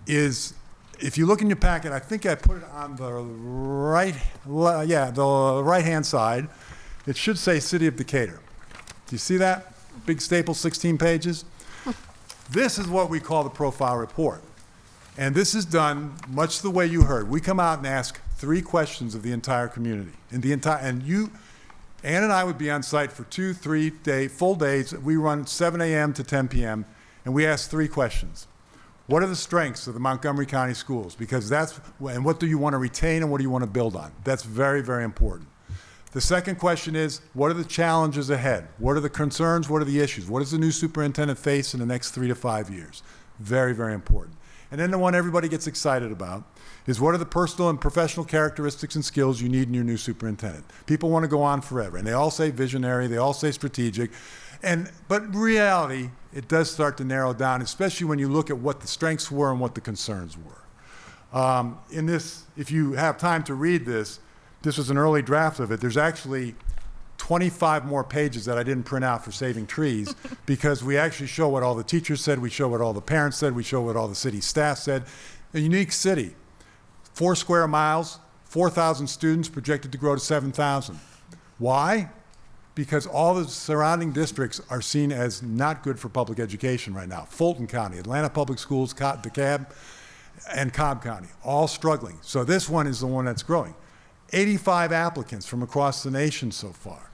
is, if you look in your packet, I think I put it on the right-hand side. It should say City of Decatur. Do you see that? Big staple, 16 pages. This is what we call the profile report. And this is done much the way you heard. We come out and ask 3 questions of the entire community. And Ann and I would be on site for 2-3 full days. We run 7 a.m. to 10 p.m. and we ask 3 questions. What are the strengths of the Montgomery County schools? Because and what do you want to retain and what do you want to build on? That's very, very important. The second question is, what are the challenges ahead? What are the concerns? What are the issues? What does the new superintendent face in the next 3 to 5 years? Very, very important. And then the one everybody gets excited about is, what are the personal and professional characteristics and skills you need in your new superintendent? People want to go on forever, and they all say visionary, they all say strategic, but in reality, it does start to narrow down, especially when you look at what the strengths were and what the concerns were. In this, if you have time to read this, this was an early draft of it. There's actually 25 more pages that I didn't print out for saving trees because we actually show what all the teachers said, we show what all the parents said, we show what all the city staff said. A unique city, 4 square miles, 4,000 students, projected to grow to 7,000. Why? Because all the surrounding districts are seen as not good for public education right now. Fulton County, Atlanta Public Schools, DeKalb, and Cobb County, all struggling. So this one is the one that's growing. 85 applicants from across the nation so far.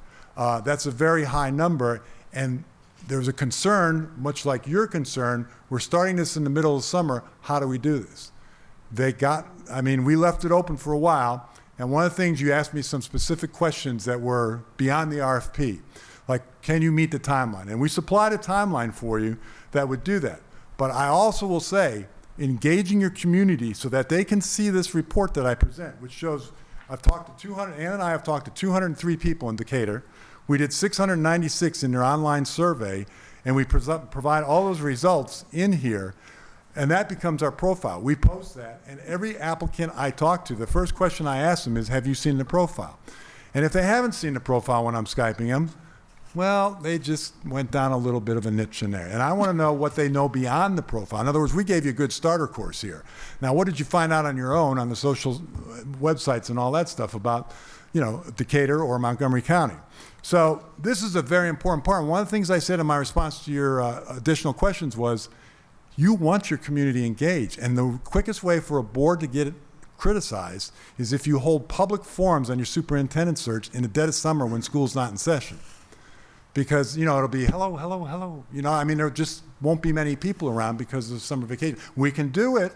That's a very high number, and there's a concern, much like your concern, we're starting this in the middle of summer, how do we do this? We left it open for a while, and one of the things, you asked me some specific questions that were beyond the RFP, like, can you meet the timeline? And we supplied a timeline for you that would do that. But I also will say, engaging your community so that they can see this report that I present, which shows, Ann and I have talked to 203 people in Decatur. We did 696 in their online survey, and we provide all those results in here, and that becomes our profile. We post that, and every applicant I talk to, the first question I ask them is, have you seen the profile? And if they haven't seen the profile when I'm Skyping them, well, they just went down a little bit of a niche in there. And I want to know what they know beyond the profile. In other words, we gave you a good starter course here. Now, what did you find out on your own on the social websites and all that stuff about, Decatur or Montgomery County? So this is a very important part. And one of the things I said in my response to your additional questions was, you want your community engaged. And the quickest way for a board to get it criticized is if you hold public forums on your superintendent search in the dead of summer when school's not in session. Because, it'll be hello, hello, hello. There just won't be many people around because of summer vacation. We can do it,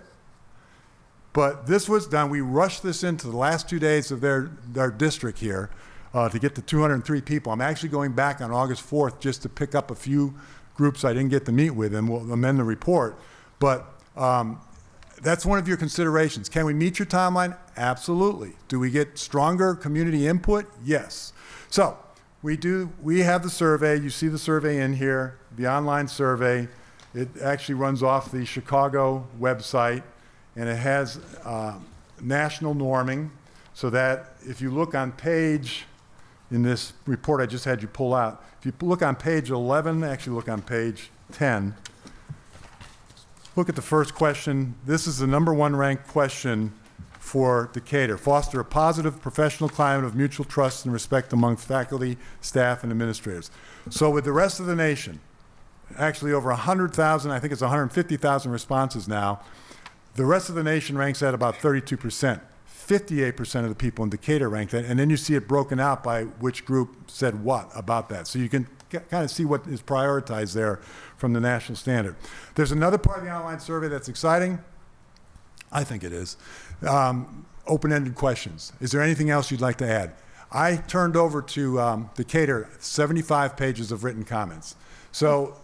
but this was done. We rushed this into the last 2 days of their district here to get to 203 people. I'm actually going back on August 4th just to pick up a few groups I didn't get to meet with, and we'll amend the report. But that's one of your considerations. Can we meet your timeline? Absolutely. Do we get stronger community input? Yes. So we have the survey. You see the survey in here, the online survey. It actually runs off the Chicago website, and it has national norming, so that if you look on page, in this report I just had you pull out, if you look on page 11, actually look on page 10, look at the first question. This is the #1 ranked question for Decatur: foster a positive professional climate of mutual trust and respect among faculty, staff, and administrators. So with the rest of the nation, actually over 100,000, I think it's 150,000 responses now, the rest of the nation ranks at about 32%. 58% of the people in Decatur rank that, and then you see it broken out by which group said what about that. So you can kind of see what is prioritized there from the national standard. There's another part of the online survey that's exciting. I think it is. Open-ended questions. Is there anything else you'd like to add? I turned over to Decatur 75 pages of written comments. So,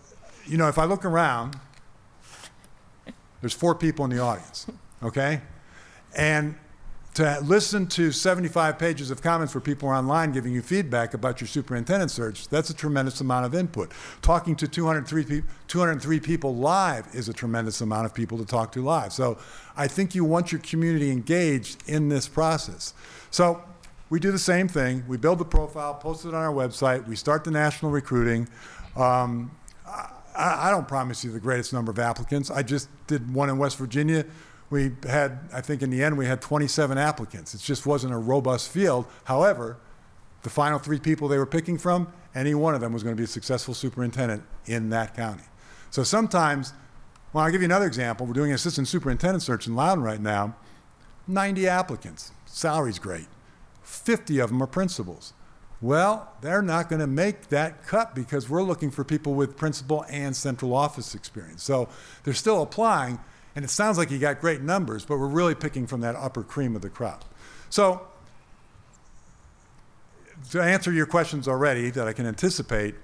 if I look around, there's 4 people in the audience, okay? And to listen to 75 pages of comments where people are online giving you feedback about your superintendent search, that's a tremendous amount of input. Talking to 203 people live is a tremendous amount of people to talk to live. So I think you want your community engaged in this process. So we do the same thing. We build the profile, post it on our website. We start the national recruiting. I don't promise you the greatest number of applicants. I just did one in West Virginia. We had, I think in the end, we had 27 applicants. It just wasn't a robust field. However, the final 3 people they were picking from, any one of them was going to be a successful superintendent in that county. So sometimes, well, I'll give you another example. We're doing an assistant superintendent search in Loudon right now. 90 applicants. Salary's great. 50 of them are principals. Well, they're not going to make that cut because we're looking for people with principal and central office experience. So they're still applying. And it sounds like you got great numbers, but we're really picking from that upper cream of the crop. So to answer your questions already that I can anticipate,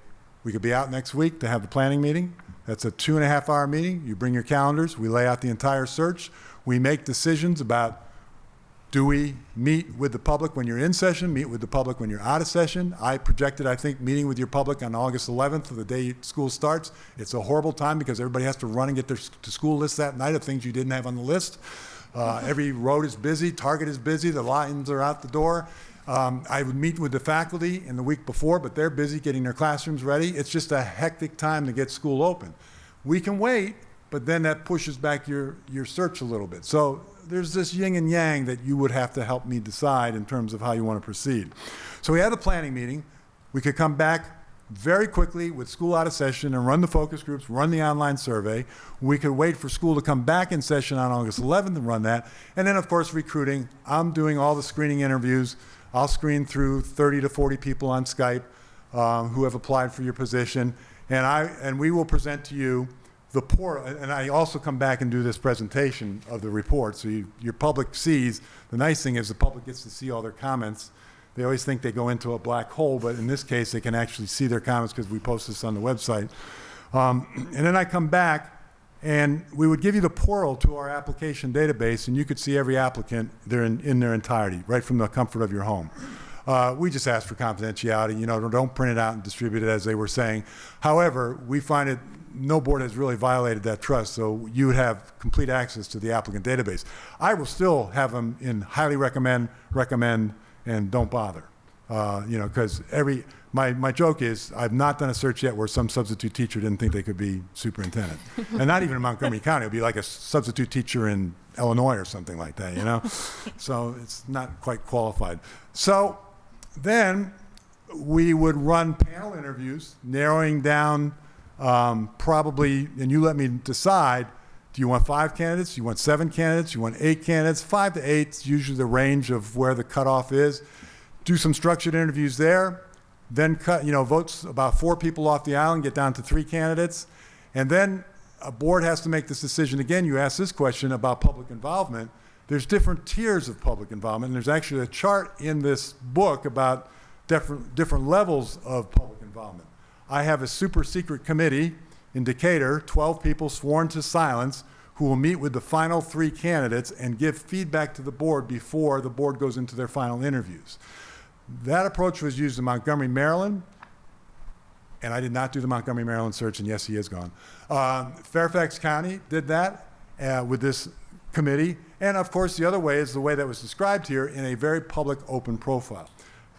we could be out next week to have the planning meeting. That's a 2.5-hour meeting. You bring your calendars. We lay out the entire search. We make decisions about, do we meet with the public when you're in session, meet with the public when you're out of session? I projected, I think, meeting with your public on August 11th, the day school starts. It's a horrible time because everybody has to run and get their to-school list that night of things you didn't have on the list. Every road is busy, Target is busy, the lines are out the door. I would meet with the faculty in the week before, but they're busy getting their classrooms ready. It's just a hectic time to get school open. We can wait, but then that pushes back your search a little bit. So there's this yin and yang that you would have to help me decide in terms of how you want to proceed. So we had a planning meeting. We could come back very quickly with school out of session and run the focus groups, run the online survey. We could wait for school to come back in session on August 11th and run that. And then, of course, recruiting. I'm doing all the screening interviews. I'll screen through 30 to 40 people on Skype who have applied for your position. And we will present to you the portal, and I also come back and do this presentation of the report, so your public sees. The nice thing is the public gets to see all their comments. They always think they go into a black hole, but in this case, they can actually see their comments because we post this on the website. And then I come back, and we would give you the portal to our application database, and you could see every applicant in their entirety, right from the comfort of your home. We just ask for confidentiality. Don't print it out and distribute it, as they were saying. However, we find it no board has really violated that trust, so you would have complete access to the applicant database. I will still have them in highly recommend, and don't bother. Because my joke is I've not done a search yet where some substitute teacher didn't think they could be superintendent. And not even in Montgomery County. It would be like a substitute teacher in Illinois or something like that, So it's not quite qualified. So then we would run panel interviews, narrowing down probably, and you let me decide, do you want 5 candidates? Do you want 7 candidates? Do you want 8 candidates? 5 to 8 is usually the range of where the cutoff is. Do some structured interviews there, then cut, votes about 4 people off the island, get down to 3 candidates. And then a board has to make this decision. Again, you asked this question about public involvement. There's different tiers of public involvement. And there's actually a chart in this book about different levels of public involvement. I have a super secret committee in Decatur, 12 people sworn to silence, who will meet with the final 3 candidates and give feedback to the board before the board goes into their final interviews. That approach was used in Montgomery, Maryland, and I did not do the Montgomery, Maryland search, and yes, he is gone. Fairfax County did that with this committee, and of course the other way is the way that was described here in a very public, open profile.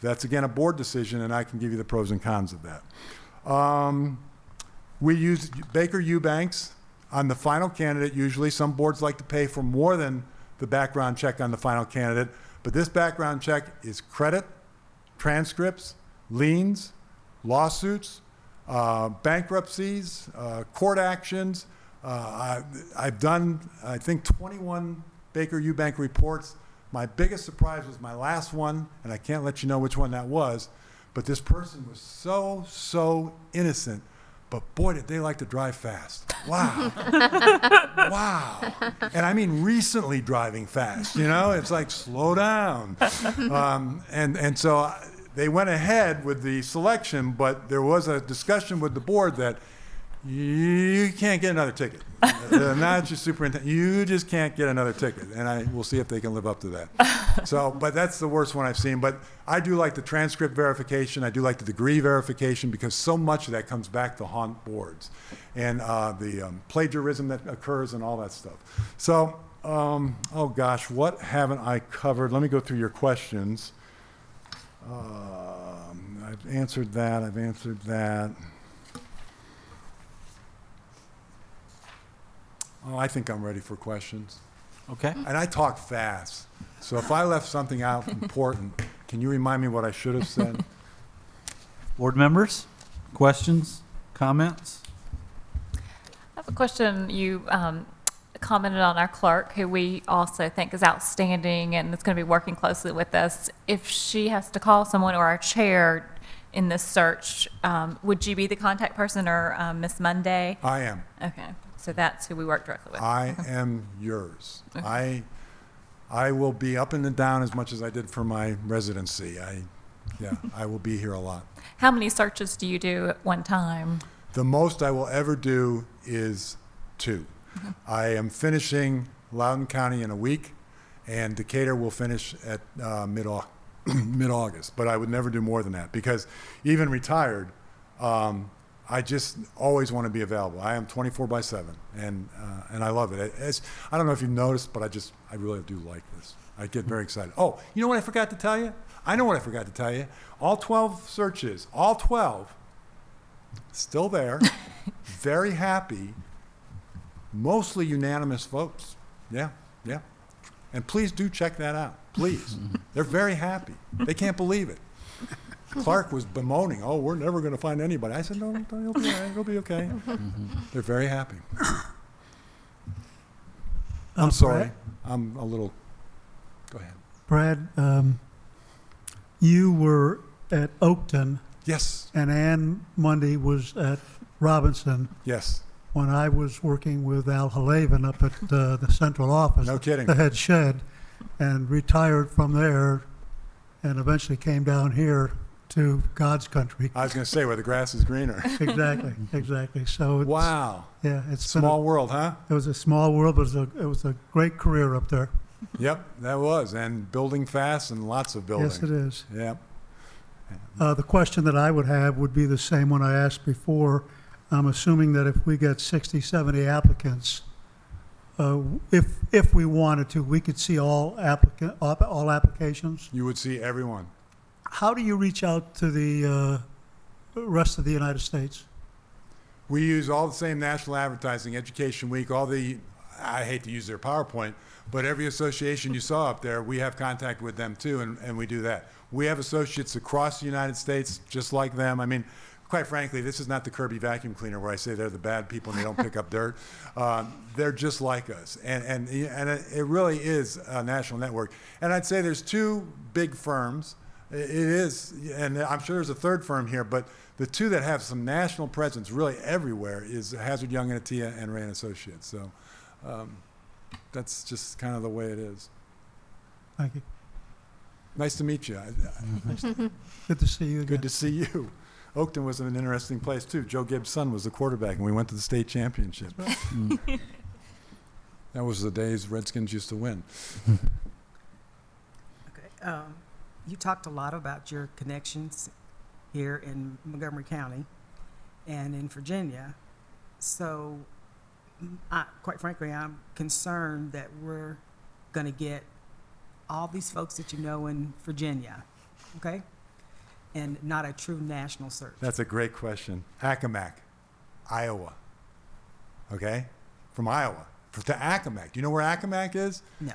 That's again a board decision, and I can give you the pros and cons of that. We use Baker Eubanks on the final candidate usually. Some boards like to pay for more than the background check on the final candidate, but this background check is credit, transcripts, liens, lawsuits, bankruptcies, court actions. I've done, I think, 21 Baker Eubank reports. My biggest surprise was my last one, and I can't let you know which one that was, but this person was so innocent, but boy, did they like to drive fast. Wow. Wow. And I mean recently driving fast, It's like, slow down. And so they went ahead with the selection, but there was a discussion with the board that you can't get another ticket. Not your superintendent. You just can't get another ticket. And we'll see if they can live up to that. So, but that's the worst one I've seen. But I do like the transcript verification. I do like the degree verification because so much of that comes back to haunt boards. And the plagiarism that occurs and all that stuff. So, oh gosh, what haven't I covered? Let me go through your questions. I've answered that. Oh, I think I'm ready for questions. Okay. And I talk fast. So if I left something out important, can you remind me what I should have said? Board members, questions, comments? I have a question. You commented on our clerk, who we also think is outstanding and is going to be working closely with us. If she has to call someone or our chair in this search, would you be the contact person or Miss Monday? I am. Okay. So that's who we work directly with. I am yours. I will be up and down as much as I did for my residency. I will be here a lot. How many searches do you do at one time? The most I will ever do is 2. I am finishing Loudoun County in a week, and Decatur will finish at mid-August. But I would never do more than that because even retired, I just always want to be available. I am 24/7, and I love it. I don't know if you've noticed, but I really do like this. I get very excited. Oh, you know what I forgot to tell you? I know what I forgot to tell you. All 12 searches, all 12, still there, very happy, mostly unanimous votes. Yeah. And please do check that out, please. They're very happy. They can't believe it. Clark was bemoaning, "Oh, we're never going to find anybody." I said, "No, you'll be all right. You'll be okay." They're very happy. I'm sorry. I'm a little. Go ahead. Brad, you were at Oakton, Yes. and Ann Mundy was at Robinson Yes. when I was working with Al Halavin up at the central office. No kidding. The head shed, and retired from there, and eventually came down here to God's country. I was going to say where the grass is greener. Exactly. So it's, Wow. yeah, it's been Small world, huh? it was a small world, but it was a great career up there. Yep, that was. And building fast and lots of building. Yes, it is. Yep. The question that I would have would be the same one I asked before. I'm assuming that if we get 60, 70 applicants, if we wanted to, we could see all applications. You would see everyone. How do you reach out to the rest of the United States? We use all the same national advertising, Education Week, I hate to use their PowerPoint, but every association you saw up there, we have contact with them too, and we do that. We have associates across the United States just like them. I mean, quite frankly, this is not the Kirby vacuum cleaner where I say they're the bad people and they don't pick up dirt. They're just like us, and it really is a national network. And I'd say there's 2 big firms. It is, and I'm sure there's a third firm here, but the 2 that have some national presence really everywhere is Hazard, Young and Attia and Ray and Associates. So that's just kind of the way it is. Thank you. Nice to meet you. Good to see you again. Good to see you. Oakton was an interesting place too. Joe Gibbs' son was the quarterback, and we went to the state championship. That was the days Redskins used to win. Okay. You talked a lot about your connections here in Montgomery County and in Virginia. So, quite frankly, I'm concerned that we're going to get all these folks that you know in Virginia, okay? And not a true national search. That's a great question. Accomack, Iowa. Okay? From Iowa. To Accomack. Do you know where Accomack is? No.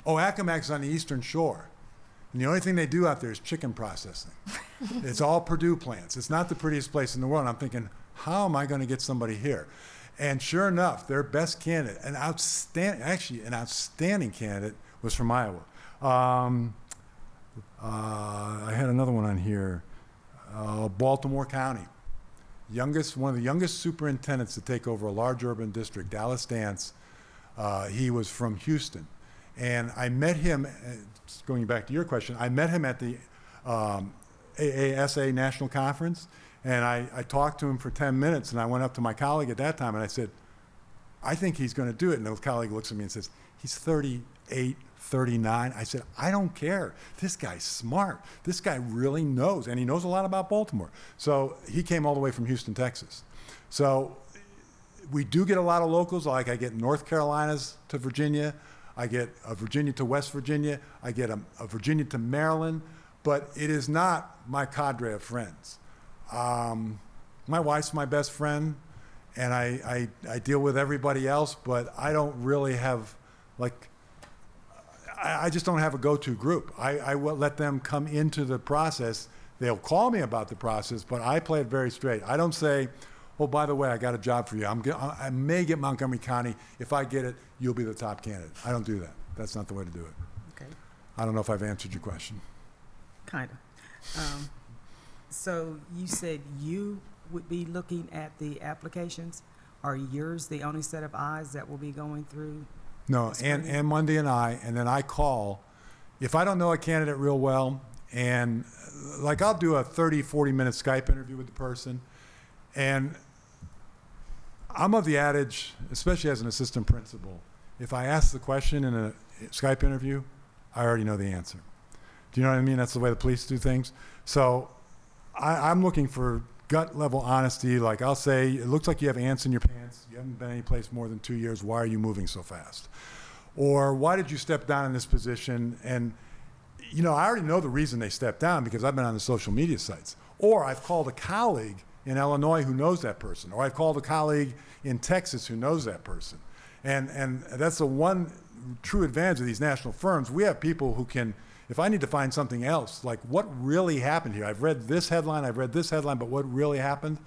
Oh, Accomack's on the eastern shore. And the only thing they do out there is chicken processing. It's all Purdue plants. It's not the prettiest place in the world. And I'm thinking, how am I going to get somebody here? And sure enough, their best candidate, an outstanding candidate, was from Iowa. I had another one on here. Baltimore County. One of the youngest superintendents to take over a large urban district, Dallas Dance. He was from Houston. And I met him, going back to your question, I met him at the AASA National Conference, and I talked to him for 10 minutes, and I went up to my colleague at that time, and I said, I think he's going to do it. And the colleague looks at me and says, he's 38, 39. I said, I don't care. This guy's smart. This guy really knows, and he knows a lot about Baltimore. So he came all the way from Houston, Texas. So we do get a lot of locals, like I get North Carolinas to Virginia. I get a Virginia to West Virginia. I get a Virginia to Maryland. But it is not my cadre of friends. My wife's my best friend, and I deal with everybody else, but I don't really have, I just don't have a go-to group. I will let them come into the process. They'll call me about the process, but I play it very straight. I don't say, oh, by the way, I got a job for you. I may get Montgomery County. If I get it, you'll be the top candidate. I don't do that. That's not the way to do it. Okay. I don't know if I've answered your question. Kind of. So you said you would be looking at the applications. are yours the only set of eyes that will be going through? No, and Monday and then I call. If I don't know a candidate real well, and like I'll do a 30, 40-minute Skype interview with the person, and I'm of the adage, especially as an assistant principal, if I ask the question in a Skype interview, I already know the answer. Do you know what I mean? That's the way the police do things. So I'm looking for gut level honesty. Like I'll say, it looks like you have ants in your pants. You haven't been any place more than 2 years. Why are you moving so fast? Or why did you step down in this position? And, you know, I already know the reason they stepped down because I've been on the social media sites. Or I've called a colleague in Illinois who knows that person. Or I've called a colleague in Texas who knows that person. And that's the one true advantage of these national firms. We have people who can, if I need to find something else, like what really happened here, I've read this headline, but what really happened,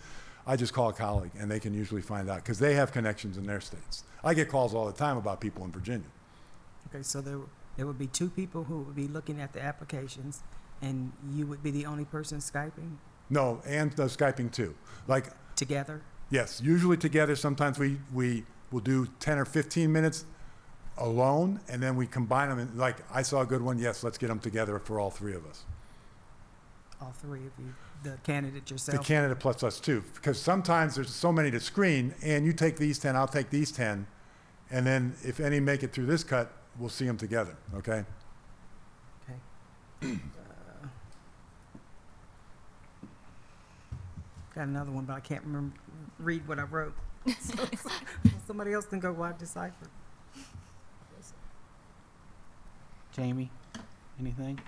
I just call a colleague and they can usually find out because they have connections in their states. I get calls all the time about people in Virginia. Okay, so there would be two people who would be looking at the applications, and you would be the only person Skyping No, and Skyping too. Like, together? yes, usually together. Sometimes we will do 10 or 15 minutes alone, and then we combine them. And like, I saw a good one. Yes, let's get them together for all three of us. All three of you, the candidate The yourself? candidate plus us too, because sometimes there's so many to screen, and you take these 10, I'll take these 10, and then if any make it through this cut, we'll see them together. Okay. Okay. Got another one, but I can't remember, read what I wrote. So somebody else can go while I decipher. Jamie, anything?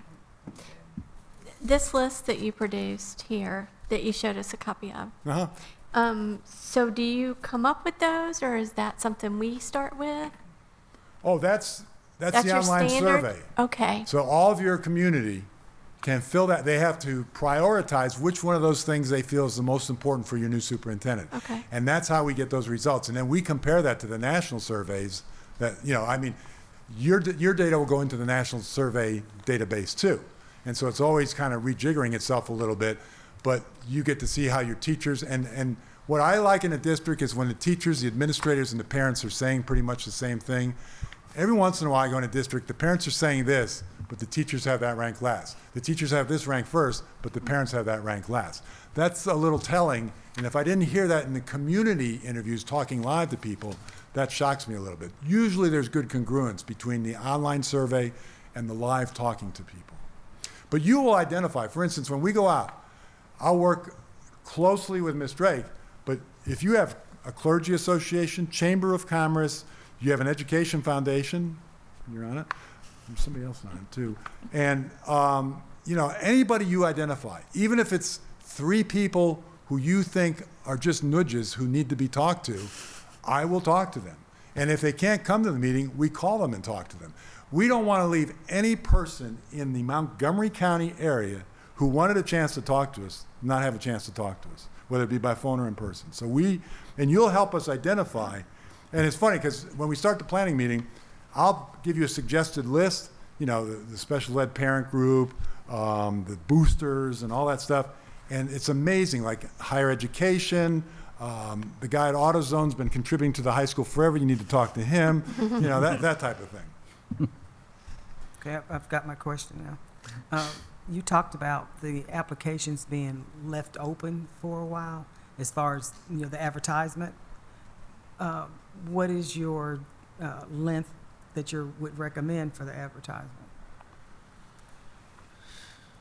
This list that you produced here, that you showed us a copy of, so do you come up with those, or is that something we start with? Oh, that's the your online standard? survey. Okay, So all of your community can fill that. They have to prioritize which one of those things they feel is the most important for your new superintendent. Okay. And that's how we get those results. And then we compare that to the national surveys that, you know, I mean, your data will go into the national survey database too. And so it's always kind of rejiggering itself a little bit, but you get to see how your teachers, and what I like in a district is when the teachers, the administrators, and the parents are saying pretty much the same thing. Every once in a while I go in a district, the parents are saying this, but the teachers have that ranked last. The teachers have this ranked first, but the parents have that ranked last. That's a little telling, and if I didn't hear that in the community interviews talking live to people, that shocks me a little bit. Usually there's good congruence between the online survey and the live talking to people. But you will identify, for instance, when we go out, I'll work closely with Ms. Drake, but if you have a clergy association, chamber of commerce, you have an education foundation, you're on it, there's somebody else on it too, and you know, anybody you identify, even if it's 3 people who you think are just nudges who need to be talked to, I will talk to them. And if they can't come to the meeting, we call them and talk to them. We don't want to leave any person in the Montgomery County area who wanted a chance to talk to us not have a chance to talk to us, whether it be by phone or in person. So and you'll help us identify. And it's funny because when we start the planning meeting, I'll give you a suggested list, you know, the special ed parent group, the boosters and all that stuff. And it's amazing, like higher education, the guy at AutoZone's been contributing to the high school forever. You need to talk to him, you know, that type of thing. Okay, I've got my question now. You talked about the applications being left open for a while, as far as, you know, the advertisement. What is your length that you would recommend for the advertisement?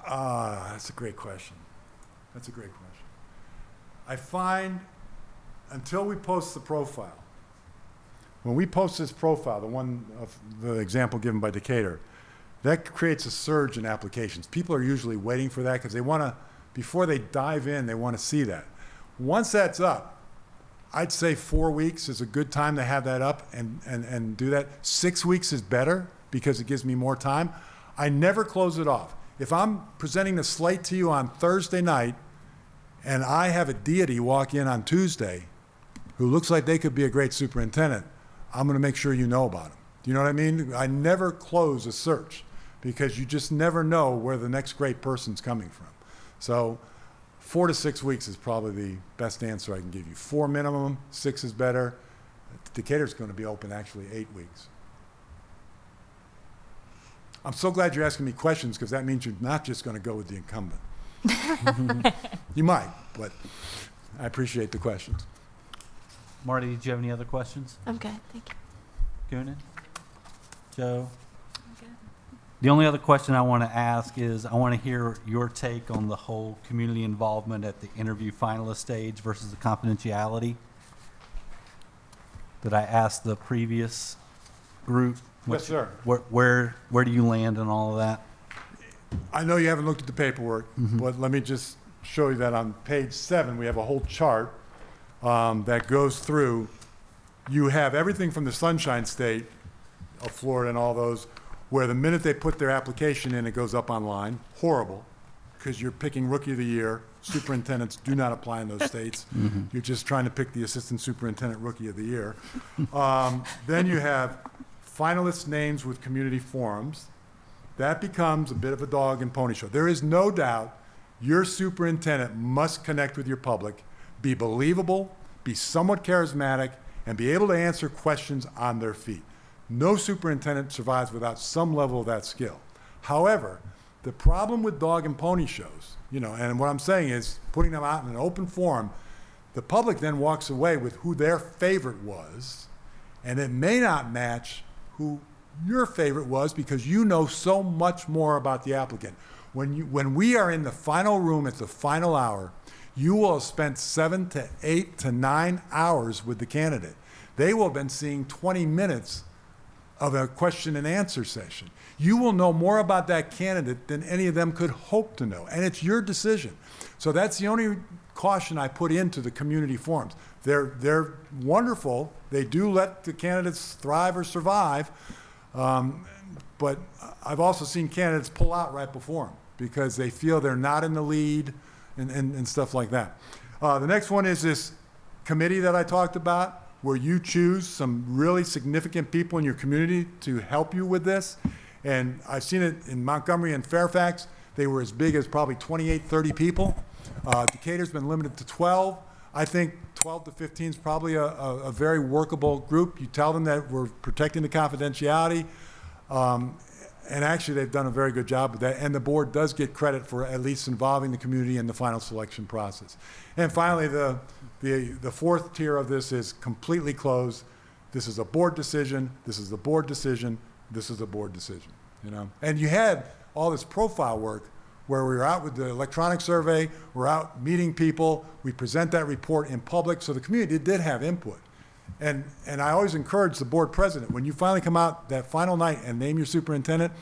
That's a great question. That's a great question. I find until we post the profile, when we post this profile, the one of the example given by Decatur, that creates a surge in applications. People are usually waiting for that because they want to, before they dive in, they want to see that. Once that's up, I'd say 4 weeks is a good time to have that up and do that. 6 weeks is better because it gives me more time. I never close it off. If I'm presenting the slate to you on Thursday night and I have a deity walk in on Tuesday who looks like they could be a great superintendent, I'm going to make sure you know about them. Do you know what I mean? I never close a search because you just never know where the next great person's coming from. So 4 to 6 weeks is probably the best answer I can give you. 4 minimum, 6 is better. Decatur's going to be open actually 8 weeks. I'm so glad you're asking me questions because that means you're not just going to go with the incumbent. You might, but I appreciate the questions. Marty, did you have any other questions? I'm good, thank you. Goonan? Joe? I'm good. The only other question I want to ask is, I want to hear your take on the whole community involvement at the interview finalist stage versus the confidentiality that I asked the previous group. Yes, sir. Where do you land on all of that? I know you haven't looked at the paperwork, but let me just show you that on page 7, we have a whole chart that goes through. You have everything from the Sunshine State of Florida and all those, where the minute they put their application in, it goes up online. Horrible, because you're picking Rookie of the Year. Superintendents do not apply in those states. You're just trying to pick the Assistant Superintendent Rookie of the Year. Then you have finalist names with community forums. That becomes a bit of a dog and pony show. There is no doubt your superintendent must connect with your public, be believable, be somewhat charismatic, and be able to answer questions on their feet. No superintendent survives without some level of that skill. However, the problem with dog and pony shows, and what I'm saying is putting them out in an open forum, the public then walks away with who their favorite was, and it may not match who your favorite was because you know so much more about the applicant. When we are in the final room at the final hour, you will have spent 7 to 8 to 9 hours with the candidate. They will have been seeing 20 minutes of a question and answer session. You will know more about that candidate than any of them could hope to know, and it's your decision. So that's the only caution I put into the community forums. They're wonderful. They do let the candidates thrive or survive, but I've also seen candidates pull out right before them because they feel they're not in the lead and stuff like that. The next one is this committee that I talked about, where you choose some really significant people in your community to help you with this. And I've seen it in Montgomery and Fairfax. They were as big as probably 28, 30 people. Decatur's been limited to 12. I think 12 to 15 is probably a very workable group. You tell them that we're protecting the confidentiality. And actually, they've done a very good job with that. And the board does get credit for at least involving the community in the final selection process. And finally, the fourth tier of this is completely closed. This is a board decision. This is the board decision. This is a board decision. And you had all this profile work where we were out with the electronic survey. We're out meeting people. We present that report in public. So the community did have input. And I always encourage the board president, when you finally come out that final night and name your superintendent,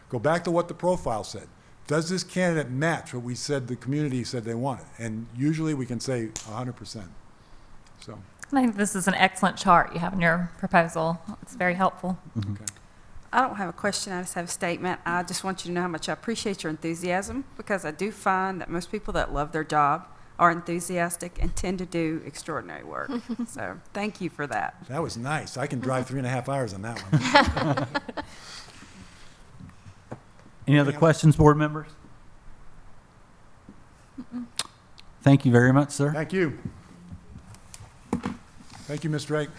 go back to what the profile said. Does this candidate match what we said the community said they wanted? And usually we can say 100%. So I think this is an excellent chart you have in your proposal. It's very helpful. okay. I don't have a question, I just have a statement. I just want you to know how much I appreciate your enthusiasm, because I do find that most people that love their job are enthusiastic and tend to do extraordinary work. So thank you for that. That was nice. I can drive 3.5 hours on that one. Any other questions, board members? Thank you very much, sir. Thank you. Thank you, Ms. Drake.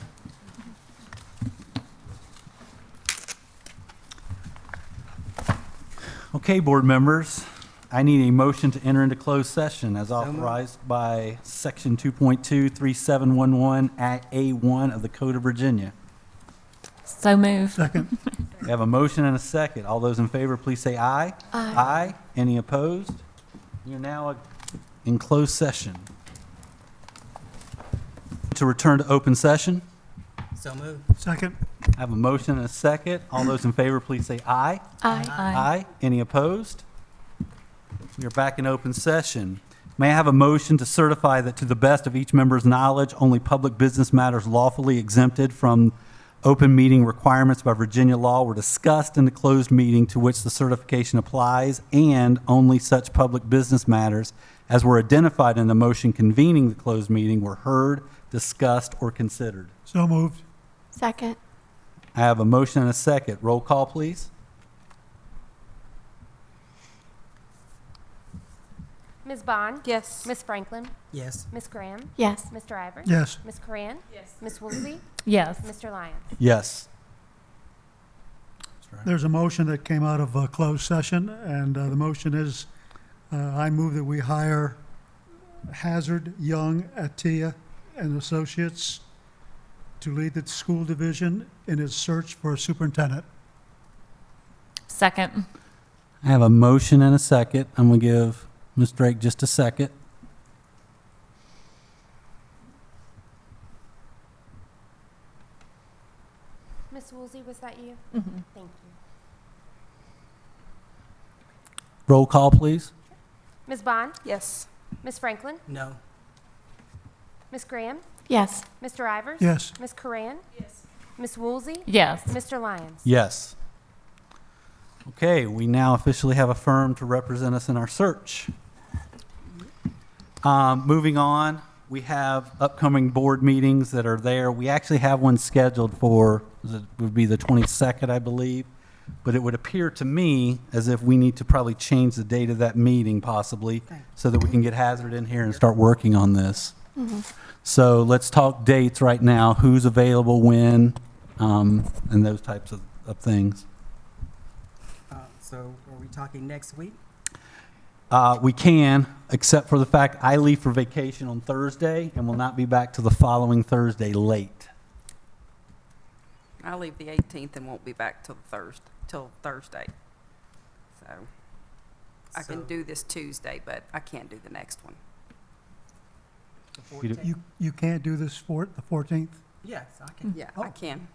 Okay, board members, I need a motion to enter into closed session as authorized by Section 2.23711 A1 of the Code of Virginia. So moved. Second. We have a motion and a second. All those in favor, please say aye. Aye. Aye. Any opposed? We are now in closed session. To return to open session, So moved. Second. I have a motion and a second. All those in favor, please say aye. Aye. Aye. Any opposed? We are back in open session. May I have a motion to certify that to the best of each member's knowledge, only public business matters lawfully exempted from open meeting requirements by Virginia law were discussed in the closed meeting to which the certification applies, and only such public business matters as were identified in the motion convening the closed meeting were heard, discussed, or considered. So moved. Second. I have a motion and a second. Roll call, please. Ms. Bond? Yes. Ms. Franklin? Yes. Ms. Graham? Yes. Mr. Ivers? Yes. Ms. Coran? Yes. Ms. Woolsey? Yes. Mr. Lyons? Yes. There's a motion that came out of a closed session, and the motion is, I move that we hire Hazard, Young, Atia, and Associates to lead the school division in its search for a superintendent. Second. I have a motion and a second. I'm going to give Ms. Drake just a second. Ms. Woolsey, was that you? Thank you. Roll call, please. Ms. Bond? Yes. Ms. Franklin? No. Ms. Graham? Yes. Mr. Ivers? Yes. Ms. Coran? Yes. Ms. Woolsey? Yes. Mr. Lyons? Yes. Okay, we now officially have a firm to represent us in our search. Moving on, we have upcoming board meetings that are there. We actually have one scheduled for, it would be the 22nd, I believe. But it would appear to me as if we need to probably change the date of that meeting possibly so that we can get Hazard in here and start working on this. So let's talk dates right now, who's available when, and those types of things. So are we talking next week? We can, except for the fact I leave for vacation on Thursday and will not be back till the following Thursday late. I leave the 18th and won't be back till Thursday. So I can So- do this Tuesday, but I can't do the next one. The You 14th? You can't do this for the 14th? Yes, I can. Yeah, I can.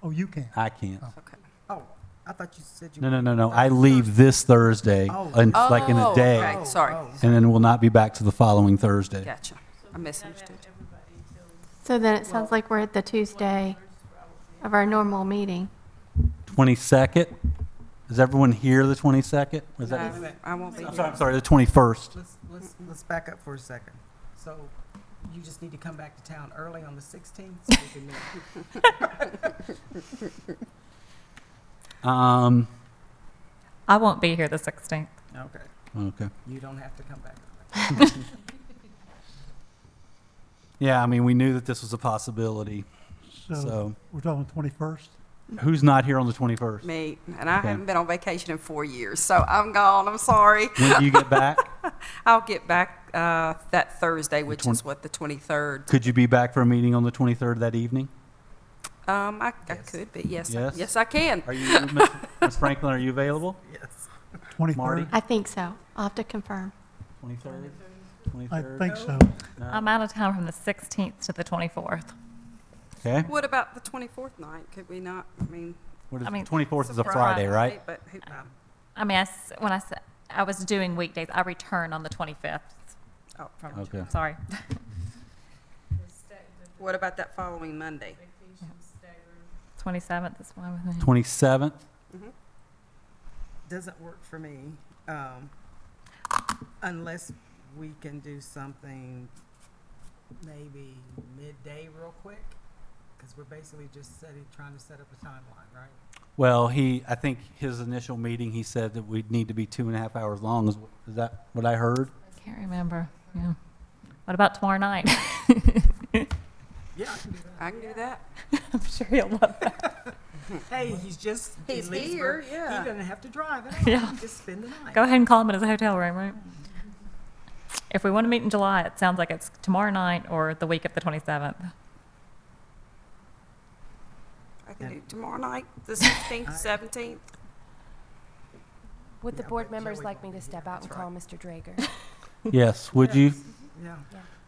Oh, you can. I can't. Okay. Oh, I thought you said you. No. I leave this Thursday, Oh. like in a day, Okay, sorry. and then we'll not be back to the following Thursday. Gotcha. I misunderstood. So then it sounds like we're at the Tuesday of our normal meeting. 22nd? Is everyone here the 22nd? Was that? No, I won't be I'm here. sorry, the 21st. Let's back up for a second. So you just need to come back to town early on the 16th so we can meet. I won't be here the 16th. Okay. Okay. You don't have to come back. Yeah, I mean, we knew that this was a possibility. So, We're talking 21st? who's not here on the 21st? Me, and I Okay. haven't been on vacation in 4 years, so I'm gone. I'm sorry. When do you get back? I'll get back that Thursday, which is the 23rd. Could you be back for a meeting on the 23rd that evening? I Yes. could be. Yes, Yes? yes, I can. Are you, Ms. Franklin, are you available? Yes. 23rd? Marty? I think so. I'll have to confirm. 23rd? I 23rd? think so. No? I'm out of town from the 16th to the 24th. Okay. What about the 24th night? Could we not? I mean, What is, I mean, 24th is a it's Friday, right? But who, I mean, when I said I was doing weekdays, I return on the 25th. oh, Okay. Sorry. what about that following Monday? 27th is fine with me. 27th? Doesn't work for me, unless we can do something maybe midday real quick, because we're basically just trying to set up a timeline, right? Well, I think his initial meeting, he said that we'd need to be 2.5 hours long. Is that what I heard? I can't remember. Yeah. What about tomorrow night? Yeah, I can do that. I can do that. I'm sure you'll love that. Hey, he's just in He's Leesburg. here, yeah. He doesn't have to drive at all. Yeah. He can just spend the night. Go ahead and call him at his hotel room, right? If we want to meet in July, it sounds like it's tomorrow night or the week of the 27th. I can do tomorrow night, the 16th, 17th. Would the Yeah, board but members Joey like won't me be to here, step out and that's call right. Mr. Drager? Yes. Would you Yeah.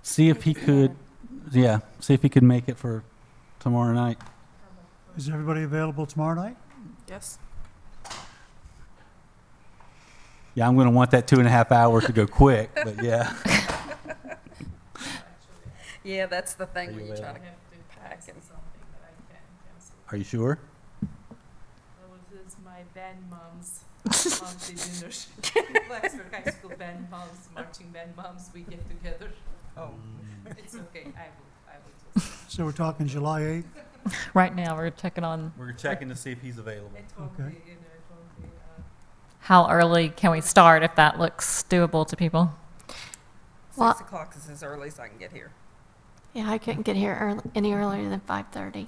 see if he could, see if he could make it for tomorrow night? Is everybody available tomorrow night? Yes. Yeah, I'm going to want that 2.5 hours to go quick, but yeah. Yeah, that's the thing Are when you you try to available? pack and. Are you sure? This is my band mom's monthly dinner. Blacksburg High School band moms, marching band moms, we get together. Oh, It's okay, I will just. So we're talking July 8th? Right now, we're checking on We're checking to see if he's available. It won't Okay. be, it won't be, how early can we start if that looks doable to people. Well- 6 o'clock is as early as I can get here. Yeah, I couldn't get here any earlier than 5:30.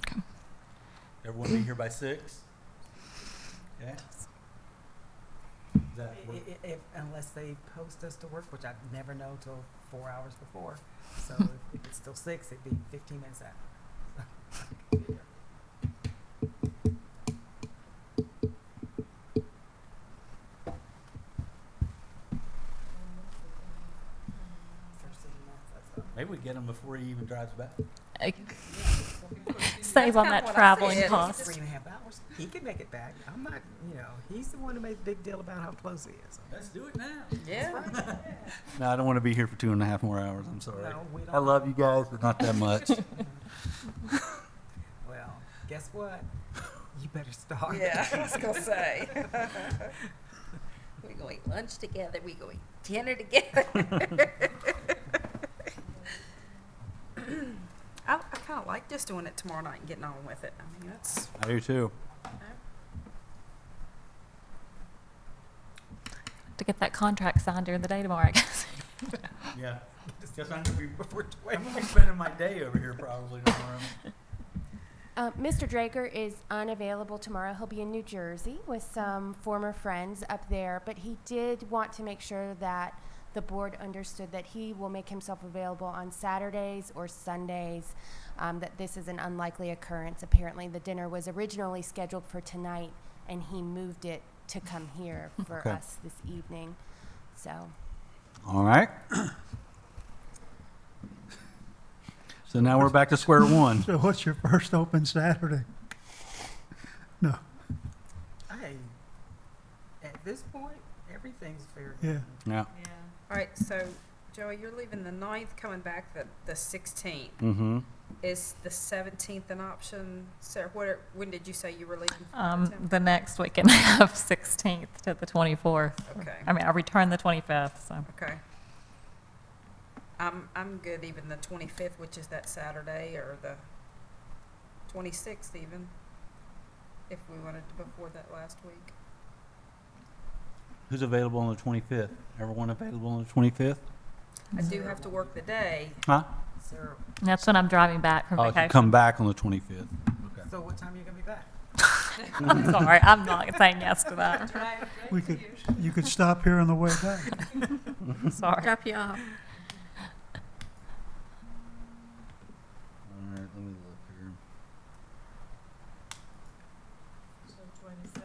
Everyone be here by 6? Okay. Is that work? Unless they post us to work, which I never know till 4 hours before. So if it's still 6, it'd be 15 minutes after. Maybe we get him before he even drives back. Save on that what I traveling said. cost. 3.5 hours. He can make it back. I'm not, he's the one who made a big deal about how close he is. Let's do it now. Yeah. No, I don't want to be here for 2.5 more hours. I'm sorry. No, we don't. I love you guys, but not that much. Well, guess what? You better start. Yeah, I was going to say. We're going to eat lunch together. We're going to eat dinner together. I kind of like just doing it tomorrow night and getting on with it. I mean, that's. I do too. To get that contract signed during the day tomorrow, I guess. Yeah. Guess I'm gonna be spending my day over here probably tomorrow. Mr. Drager is unavailable tomorrow. He'll be in New Jersey with some former friends up there, but he did want to make sure that the board understood that he will make himself available on Saturdays or Sundays, that this is an unlikely occurrence. Apparently, the dinner was originally scheduled for tonight, and he moved it to come here for Okay. us this evening. So, All right. So now we're back to square one. So what's your first open Saturday? No, Hey, at this point, everything's fair. yeah. Yeah. All right, so Joey, you're leaving the 9th, coming back the 16th. Mm-hmm. Is the 17th an option? Sarah, when did you say you were leaving? from September? The next weekend, I have 16th to the 24th. Okay. I mean, I return the 25th, so. Okay. I'm good even the 25th, which is that Saturday, or the 26th even, if we wanted to before that last week. Who's available on the 25th? Everyone available on the 25th? I do have to work the day. Huh? Sarah, That's when I'm driving back from Oh, you vacation. come back on the 25th. Okay. so what time are you going to be back? I'm sorry, I'm not saying yes to that. You could stop here on the way back. Sorry. Drop you off. All right, let me look here. So 27th.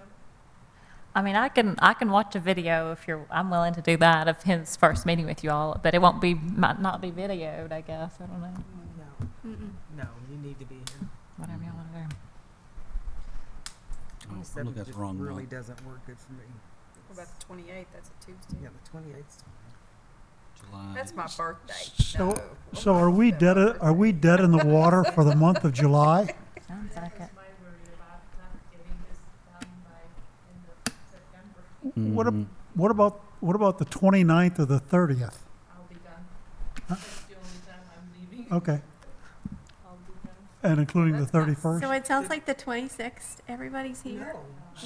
I mean, I can watch a video if I'm willing to do that of his first meeting with you all, but it might not be videoed, I guess. I don't know. No, Mm-mm. no, you need to be here. Whatever you want to do. Oh, I'm 27th looking at the just wrong really month. doesn't work good for me. What about the 28th? That's a Tuesday. Yeah, the 28th. July. That's my birthday. So, No. so are we dead in the water for the month of July? Sounds like it. That's my worry about not getting this done by end of September. What, Mhm. what about the 29th or the 30th? I'll be done. That's the only time I'm leaving. Okay, I'll be done. and including the That's not- 31st? So it sounds like the 26th, everybody's here?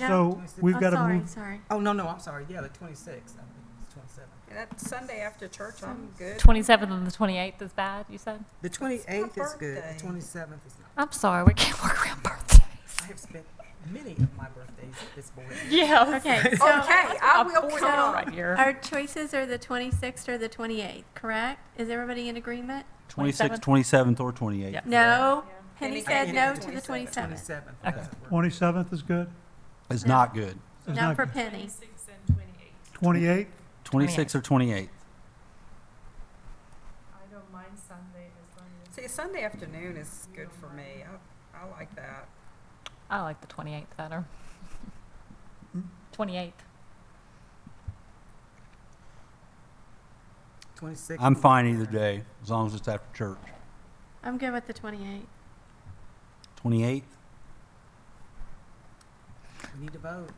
No. So we've Oh, got to sorry, move, sorry. Oh, no, I'm sorry. Yeah, the 26th. I think it's 27th. Yeah, that Sunday after church, I'm good. 27th and the 28th is bad, you said? The 28th is good. birthday. The 27th is not. I'm sorry, we can't work around birthdays. I have spent many of my birthdays at this board. Yeah. Okay, so Okay, I will come. right here. our choices are the 26th or the 28th, correct? Is everybody in agreement? 26th, 27th, or 28th. Yep. No? Penny Penny said said no the to the 27th. 27th. Okay. 27th is good? It's No. not good. It's Not for good. Penny. 26th and 28th. 28th? 26th or 28th. I don't mind Sunday as long as. See, Sunday afternoon is good for me. I like that. I like the 28th better. 28th. 26th. I'm fine either day, as long as it's after church. I'm good with the 28th. 28th? We need to vote.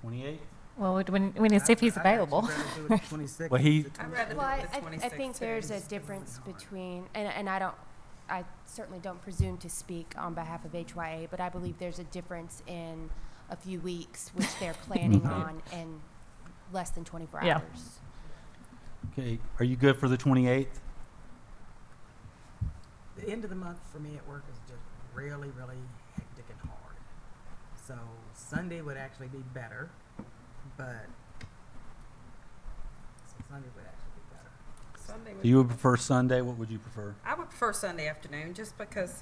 28th? Well, we need to see if he's I'd actually available. rather do it the 26th Well, he- than the I'd rather 27th. Well, I, the I 26th think too. there's a difference between, and I certainly don't presume to speak on behalf of HYA, but I believe there's a difference in a few weeks, which they're planning on in less than 24 Yeah. hours. Okay, are you good for the 28th? The end of the month for me at work is just really, really hectic and hard. So Sunday would actually be better, but Sunday would actually be better. Sunday Do you would prefer Sunday? What would you prefer? I would prefer Sunday afternoon, just because,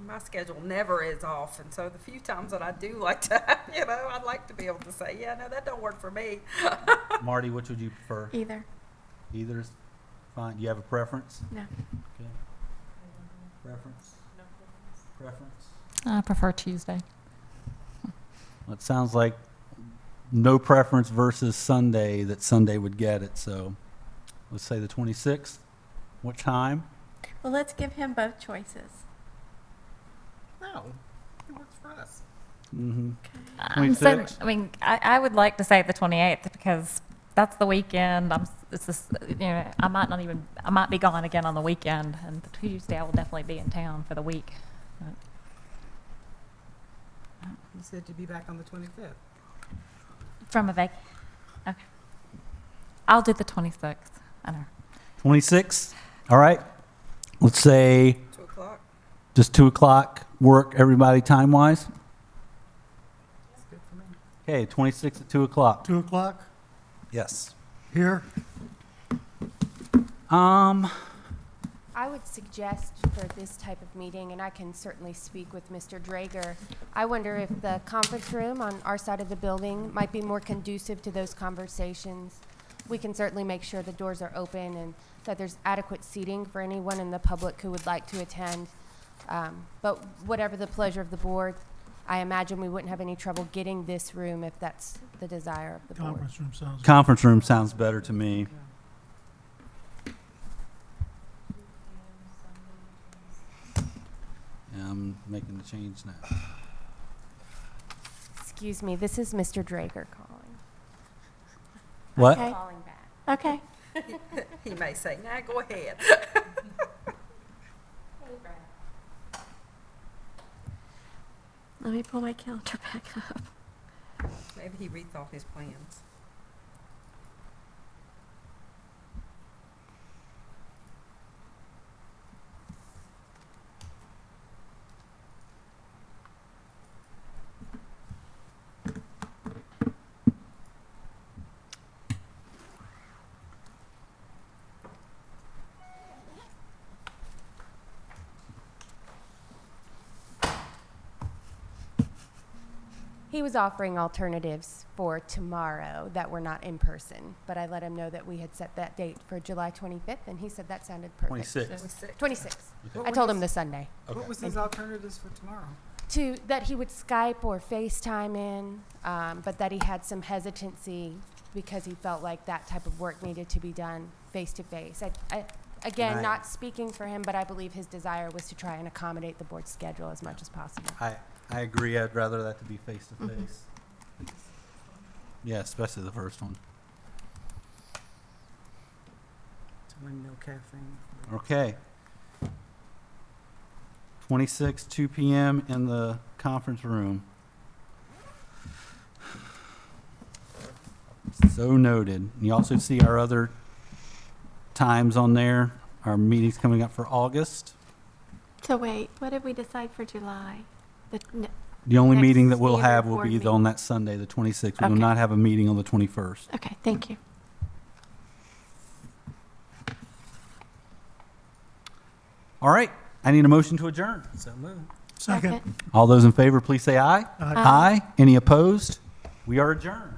my schedule never is off, and so the few times that I do like to, I'd like to be able to say, yeah, no, that don't work for me. Marty, which would you prefer? Either. Either's fine. Do you have a preference? No. Okay. Preference? No preference. Preference? I prefer Tuesday. Well, it sounds like no preference versus Sunday, that Sunday would get it, so let's say the 26th. What time? Well, let's give him both choices. No, it works for us. Mm-hmm. So, 26th? I would like to say the 28th because that's the weekend. I might be gone again on the weekend, and the Tuesday I will definitely be in town for the week. But You said you'd be back on the 25th. from a vac, okay. I'll do the 26th. I know. 26th? All right. Let's say 2 o'clock. just 2 o'clock work, everybody, time-wise? That's good for me. Okay, 26th at 2 o'clock. 2 o'clock Yes. here? I would suggest for this type of meeting, and I can certainly speak with Mr. Drager, I wonder if the conference room on our side of the building might be more conducive to those conversations. We can certainly make sure the doors are open and that there's adequate seating for anyone in the public who would like to attend. But whatever the pleasure of the board, I imagine we wouldn't have any trouble getting this room if that's the desire of the board. Conference room sounds. Conference room sounds better to me. Yeah, I'm making the change now. Excuse me, this is Mr. Drager calling. What? Okay. Calling back. Okay. He may say, nah, go ahead. Let me pull my calendar back up. Maybe he rethought his plans. He was offering alternatives for tomorrow that were not in person, but I let him know that we had set that date for July 25th, and he said that sounded perfect. 26th. 26th. What I was told him his- the Sunday. What was his alternatives for tomorrow? That he would Skype or FaceTime in, but that he had some hesitancy because he felt like that type of work needed to be done face to face. Again, Right. not speaking for him, but I believe his desire was to try and accommodate the board's schedule as much as possible. I agree. I'd rather that to be face-to-face. Yeah, especially the first one. To bring no caffeine. Okay. 26, 2 p.m. in the conference room. So noted. You also see our other times on there. Our meeting's coming up for August. So wait, what did we decide for July? The only Next meeting that we'll standard have will board be meeting. on that Sunday, the 26th. We will Okay. not have a meeting on the 21st. Okay, thank you. All right. I need a motion to adjourn. So move. Second. All those in favor, please say aye. Aye. Aye. Any opposed? We are adjourned.